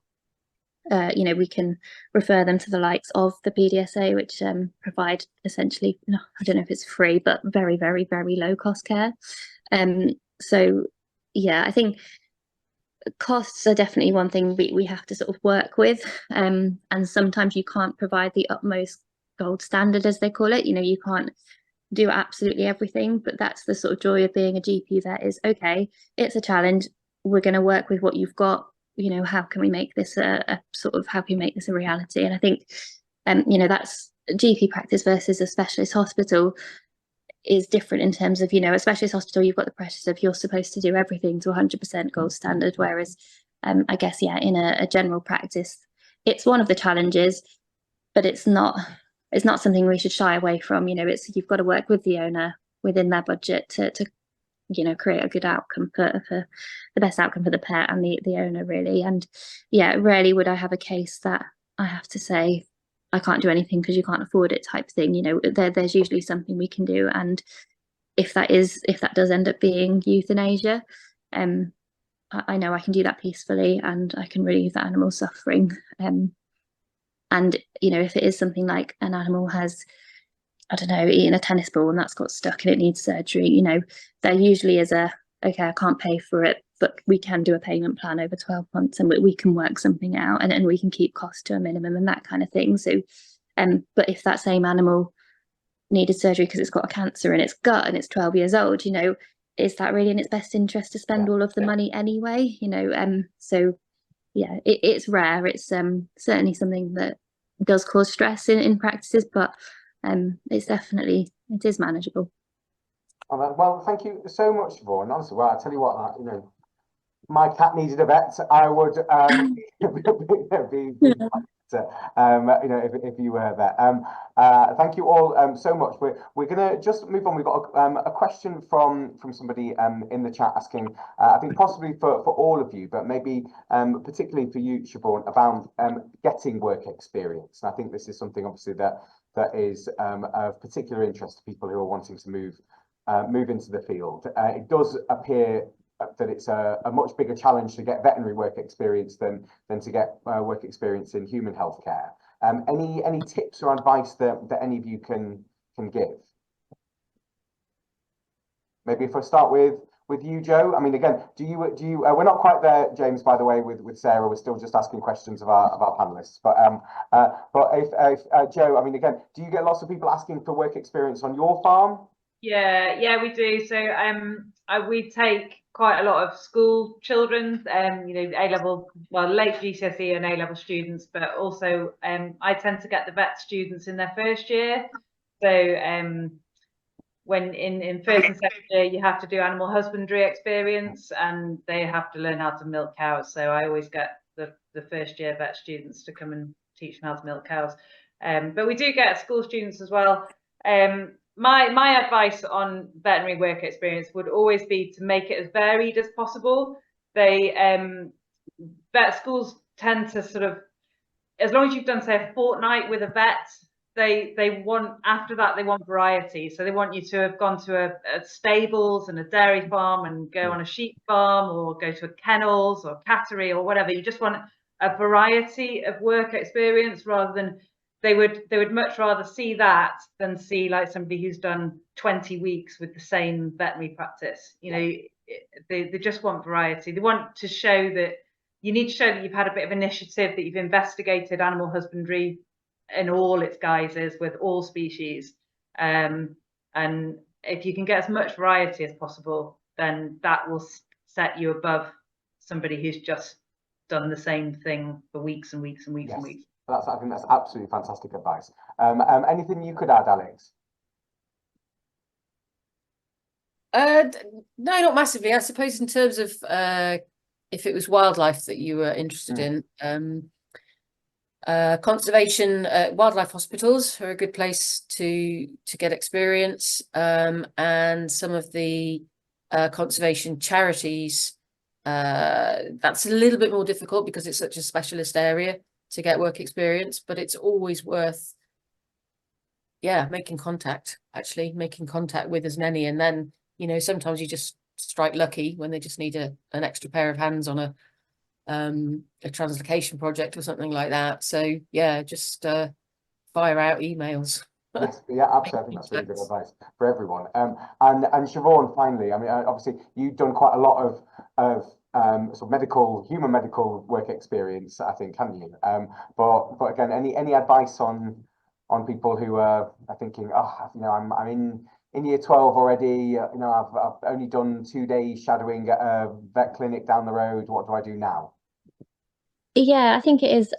we can refer them to the likes of the PDSA, which provide essentially, I don't know if it's free, but very, very, very low cost care. So yeah, I think costs are definitely one thing we have to sort of work with. And sometimes you can't provide the utmost gold standard, as they call it. You can't do absolutely everything, but that's the sort of joy of being a GP vet is, okay, it's a challenge, we're going to work with what you've got, how can we make this how can we make this a reality? And I think that's GP practice versus a specialist hospital is different in terms of, a specialist hospital, you've got the pressures of you're supposed to do everything to 100% gold standard, whereas I guess in a general practice it's one of the challenges, but it's not something we should shy away from. You've got to work with the owner within their budget to create a good outcome for the best outcome for the pet and the owner, really. And yeah, rarely would I have a case that I have to say I can't do anything because you can't afford it type thing. There's usually something we can do, and if that does end up being euthanasia, I know I can do that peacefully and I can relieve that animal's suffering. And if it is something like an animal has, I don't know, eaten a tennis ball and that's got stuck and it needs surgery, there usually is okay, I can't pay for it, but we can do a payment plan over 12 months and we can work something out, and we can keep costs to a minimum and that kind of thing. So but if that same animal needed surgery because it's got a cancer in its gut and it's 12 years old, is that really in its best interest to spend all of the money anyway? So yeah, it's rare. It's certainly something that does cause stress in practices, but it is manageable. Well, thank you so much, Siobhan. Honestly, well, I tell you what, you know, my cat needed a vet, I would be you know, if you were there. Thank you all so much. We're gonna just move on. We've got a question from somebody in the chat asking, I think possibly for all of you, but maybe particularly for you, Siobhan, about getting work experience. And I think this is something obviously that is of particular interest to people who are wanting to move into the field. It does appear that it's a much bigger challenge to get veterinary work experience than to get work experience in human healthcare. Any tips or advice that any of you can give? Maybe if I start with you, Joe. I mean, again, do you we're not quite there, James, by the way, with Sarah. We're still just asking questions of our panelists. But if Joe, I mean, again, do you get lots of people asking for work experience on your farm? Yeah, we do. So we take quite a lot of school children, you know, A-level, well, late GCSE and A-level students, but also I tend to get the vet students in their first year. So when in first and second year, you have to do animal husbandry experience and they have to learn how to milk cows. So I always get the first year vet students to come and teach them how to milk cows. But we do get school students as well. My advice on veterinary work experience would always be to make it as varied as possible. Vet schools tend to sort of, as long as you've done, say, a fortnight with a vet, they want, after that, they want variety. So they want you to have gone to a stables and a dairy farm and go on a sheep farm or go to a kennels or cattery or whatever. You just want a variety of work experience rather than they would much rather see that than see like somebody who's done 20 weeks with the same veterinary practice. You know, they just want variety. They want to show that you need to show that you've had a bit of initiative, that you've investigated animal husbandry in all its guises with all species. And if you can get as much variety as possible, then that will set you above somebody who's just done the same thing for weeks and weeks and weeks and weeks. I think that's absolutely fantastic advice. Anything you could add, Alex? No, not massively. I suppose in terms of if it was wildlife that you were interested in, conservation wildlife hospitals are a good place to get experience, and some of the conservation charities. That's a little bit more difficult because it's such a specialist area to get work experience, but it's always worth making contact with as many, and then, you know, sometimes you just strike lucky when they just need an extra pair of hands on a translocation project or something like that. So yeah, just fire out emails. Yes, yeah, absolutely. I think that's really good advice for everyone. And Siobhan, finally, I mean, obviously you've done quite a lot of sort of human medical work experience, I think, haven't you? But again, any advice on people who are thinking, oh, you know, I'm in year 12 already, you know, I've only done 2 days shadowing at a vet clinic down the road. What do I do now? Yeah, I think it is.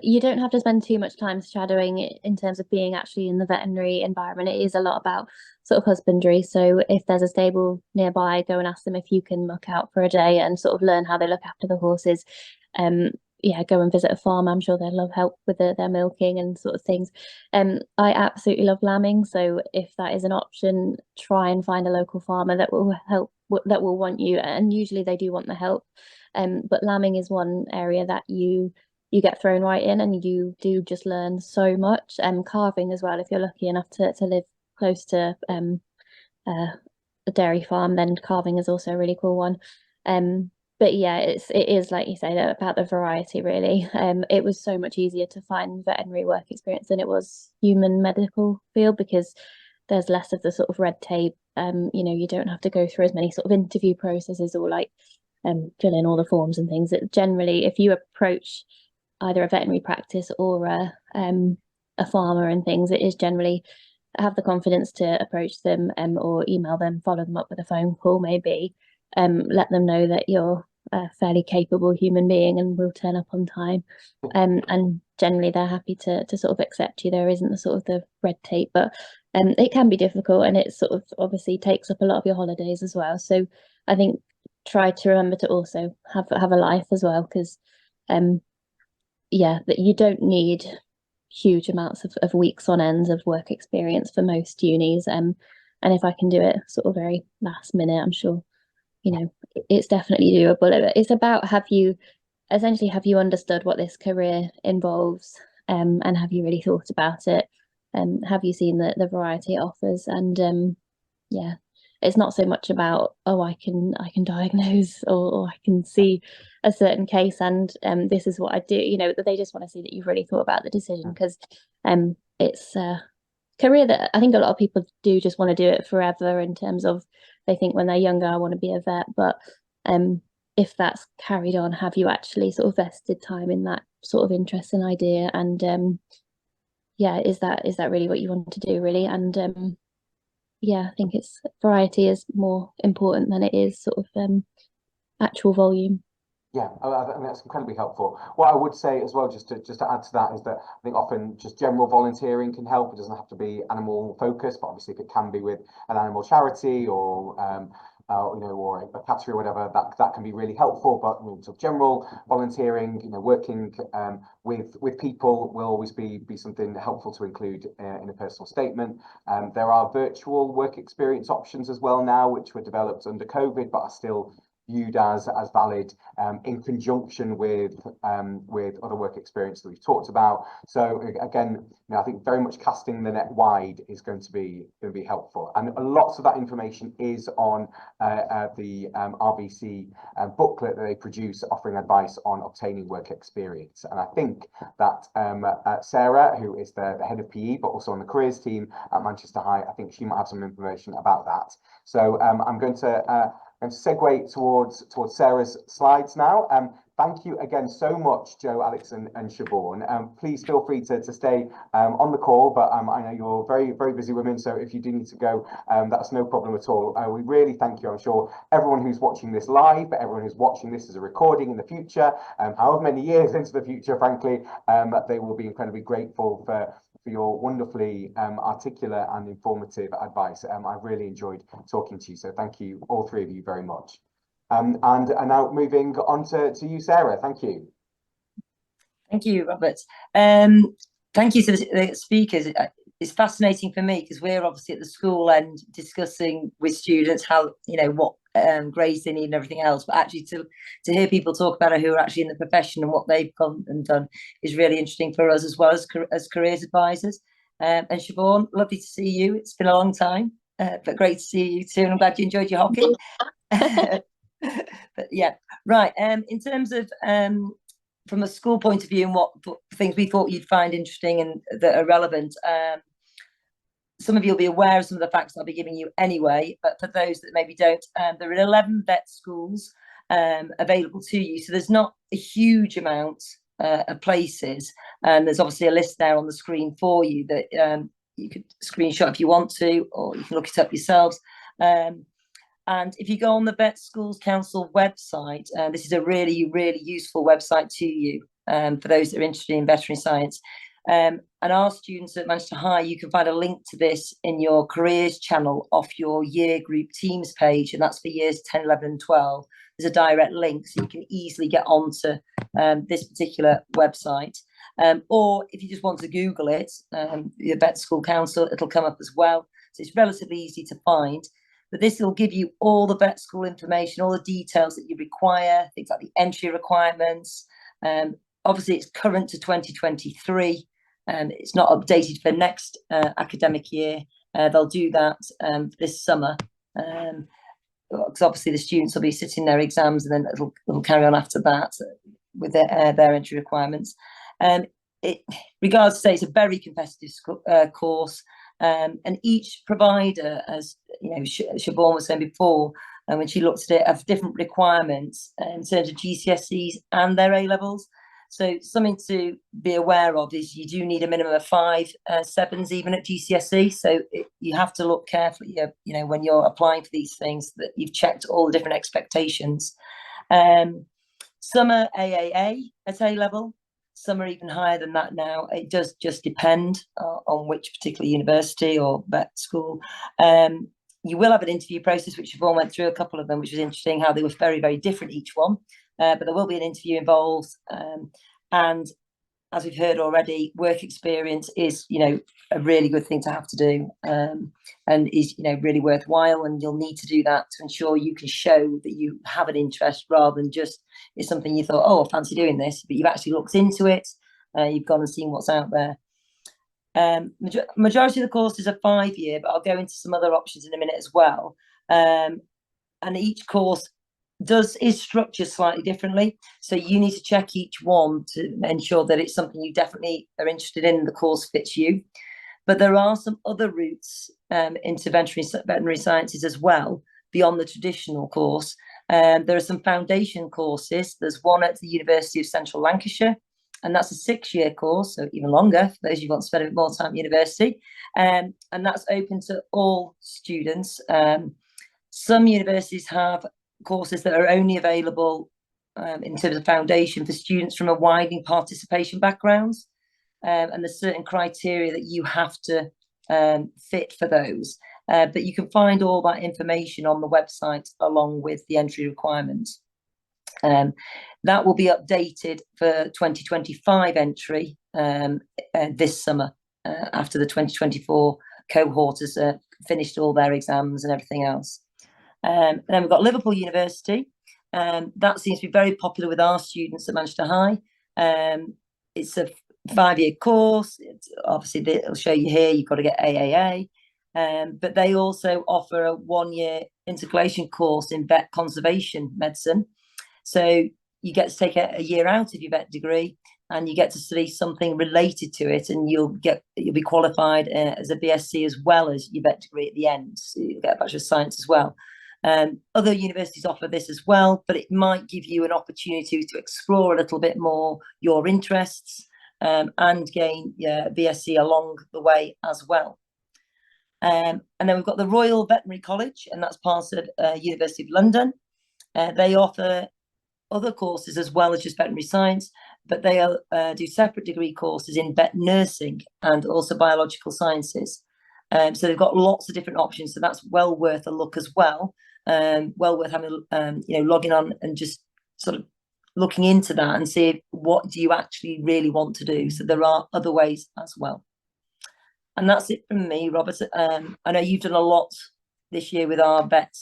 You don't have to spend too much time shadowing in terms of being actually in the veterinary environment. It is a lot about sort of husbandry. So if there's a stable nearby, go and ask them if you can muck out for a day and sort of learn how they look after the horses. Yeah, go and visit a farm. I'm sure they'll love help with their milking and sort of things. I absolutely love lambing. So if that is an option, try and find a local farmer that will help, that will want you. And usually they do want the help. But lambing is one area that you get thrown right in and you do just learn so much. Carving as well, if you're lucky enough to live close to a dairy farm, then carving is also a really cool one. But yeah, it is like you say, about the variety really. It was so much easier to find veterinary work experience than it was human medical field because there's less of the sort of red tape. You know, you don't have to go through as many sort of interview processes or like fill in all the forms and things. It generally, if you approach either a veterinary practice or a farmer and things, it is generally have the confidence to approach them or email them, follow them up with a phone call maybe, let them know that you're a fairly capable human being and will turn up on time, and generally they're happy to sort of accept you. There isn't the sort of the red tape, but it can be difficult, and it sort of obviously takes up a lot of your holidays as well. So I think try to remember to also have a life as well, because yeah, that you don't need huge amounts of weeks on ends of work experience for most unis. And if I can do it sort of very last minute, I'm sure, you know, it's definitely doable. It's about have you understood what this career involves, and have you really thought about it? Have you seen the variety it offers? And yeah, it's not so much about, oh, I can diagnose, or I can see a certain case, and this is what I do. You know, they just want to see that you've really thought about the decision, because it's a career that I think a lot of people do just want to do it forever, in terms of they think when they're younger, I want to be a vet. But if that's carried on, have you actually sort of vested time in that sort of interest and idea? And yeah, is that really what you want to do, really? And yeah, I think it's variety is more important than it is sort of actual volume. Yeah, I mean, that's incredibly helpful. What I would say as well, just to add to that, is that I think often just general volunteering can help. It doesn't have to be animal focused, but obviously if it can be with an animal charity, or you know, or a category or whatever, that can be really helpful. But you know, sort of general volunteering, you know, working with people will always be something helpful to include in a personal statement. There are virtual work experience options as well now, which were developed under COVID, but are still viewed as valid in conjunction with other work experience that we've talked about. So again, you know, I think very much casting the net wide is going to be helpful, and lots of that information is on the RBC booklet that they produce, offering advice on obtaining work experience. And I think that Sarah, who is the head of PE but also on the careers team at Manchester High, I think she might have some information about that. So I'm going to segue towards Sarah's slides now. Thank you again so much, Joe, Alex, and Siobhan. Please feel free to stay on the call, but I know you're very, very busy women, so if you do need to go, that's no problem at all. We really thank you. I'm sure everyone who's watching this live, but everyone who's watching this as a recording in the future, however many years into the future, frankly, they will be incredibly grateful for your wonderfully articulate and informative advice. I've really enjoyed talking to you, so thank you, all three of you, very much. And now moving on to you, Sarah. Thank you. Thank you, Robert. Thank you to the speakers. It's fascinating for me because we're obviously at the school end discussing with students how, you know, what grades they need and everything else, but actually to hear people talk about it who are actually in the profession and what they've gone and done is really interesting for us as well as careers advisors. And Siobhan, lovely to see you. It's been a long time, but great to see you too, and I'm glad you enjoyed your hockey. But yeah, right. In terms of from a school point of view and what things we thought you'd find interesting and that are relevant, some of you will be aware of some of the facts I'll be giving you anyway, but for those that maybe don't, there are 11 vet schools available to you. So there's not a huge amount of places. And there's obviously a list there on the screen for you that you could screenshot if you want to, or you can look it up yourselves. And if you go on the Vet Schools Council website, this is a really, really useful website to you for those that are interested in veterinary science. And our students at Manchester High, you can find a link to this in your careers channel off your year group teams page, and that's for years 10, 11 and 12. There's a direct link, so you can easily get onto this particular website. Or if you just want to Google it, the Vet School Council, it'll come up as well. So it's relatively easy to find. But this will give you all the vet school information, all the details that you require, things like the entry requirements. Obviously, it's current to 2023. It's not updated for next academic year. They'll do that this summer. Because obviously the students will be sitting their exams, and then it'll carry on after that with their entry requirements. Regards to say, it's a very competitive course. And each provider, as you know, Siobhan was saying before, when she looked at it, have different requirements in terms of GCSEs and their A-levels. So something to be aware of is you do need a minimum of 5 7s even at GCSE. So you have to look carefully, you know, when you're applying for these things, that you've checked all the different expectations. Some are AAA at A-level. Some are even higher than that now. It does just depend on which particular university or vet school. You will have an interview process, which Siobhan went through a couple of them, which was interesting how they were very, very different, each one. But there will be an interview involved. And as we've heard already, work experience is, a really good thing to have to do, and is, really worthwhile. And you'll need to do that to ensure you can show that you have an interest, rather than just it's something you thought, oh, I fancy doing this, but you've actually looked into it. You've gone and seen what's out there. Majority of the courses are 5-year, but I'll go into some other options in a minute as well. And each course is structured slightly differently, so you need to check each one to ensure that it's something you definitely are interested in, the course fits you. But there are some other routes into veterinary sciences as well, beyond the traditional course. There are some foundation courses. There's one at the University of Central Lancashire, and that's a 6-year course, so even longer for those who want to spend a bit more time at university. And that's open to all students. Some universities have courses that are only available in terms of foundation for students from a widening participation backgrounds, and there's certain criteria that you have to fit for those, but you can find all that information on the website along with the entry requirements. That will be updated for 2025 entry this summer, after the 2024 cohort has finished all their exams and everything else. And then we've got Liverpool University. That seems to be very popular with our students at Manchester High. It's a 5-year course. Obviously, they'll show you here, you've got to get AAA. But they also offer a 1-year integration course in vet conservation medicine. So you get to take a year out of your vet degree, and you get to study something related to it, and you'll be qualified as a BSc as well as your vet degree at the end. So you'll get a Bachelor of Science as well. Other universities offer this as well, but it might give you an opportunity to explore a little bit more your interests, and gain your BSc along the way as well. And then we've got the Royal Veterinary College, and that's part of University of London. They offer other courses as well as just veterinary science, but they do separate degree courses in vet nursing and also biological sciences. So they've got lots of different options, so that's well worth a look as well. Well worth having logging on and just sort of looking into that and see what do you actually really want to do. So there are other ways as well. And that's it from me, Robert. I know you've done a lot this year with our vet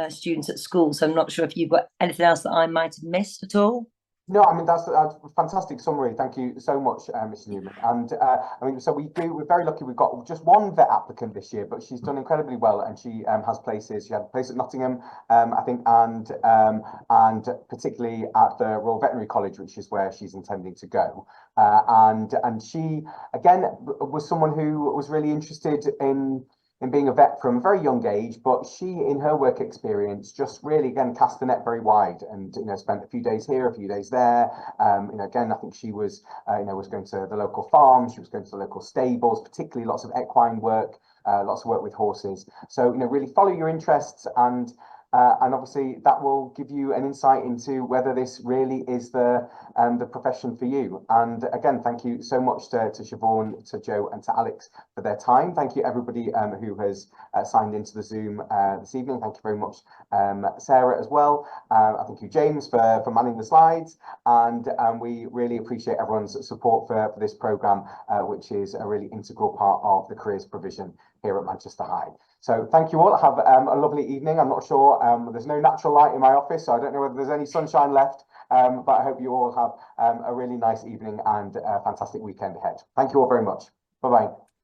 students at school, so I'm not sure if you've got anything else that I might have missed at all. No, I mean, that's a fantastic summary. Thank you so much, Mr. Newman. And I mean, so we're very lucky. We've got just one vet applicant this year, but she's done incredibly well, and she has places. She had a place at Nottingham, I think, and particularly at the Royal Veterinary College, which is where she's intending to go. And she again was someone who was really interested in being a vet from a very young age, but she, in her work experience, just really again cast the net very wide, and spent a few days here, a few days there. Again, I think she was was going to the local farm, she was going to the local stables, particularly lots of equine work, lots of work with horses. So really follow your interests, and obviously that will give you an insight into whether this really is the profession for you. And again, thank you so much to Siobhan, to Joe, and to Alex for their time. Thank you everybody who has signed into the Zoom this evening. Thank you very much, Sarah, as well. I thank you, James, for manning the slides, and we really appreciate everyone's support for this programme, which is a really integral part of the careers provision here at Manchester High. So thank you all. Have a lovely evening. I'm not sure, there's no natural light in my office, so I don't know whether there's any sunshine left, but I hope you all have a really nice evening and a fantastic weekend ahead. Thank you all very much. Bye-bye.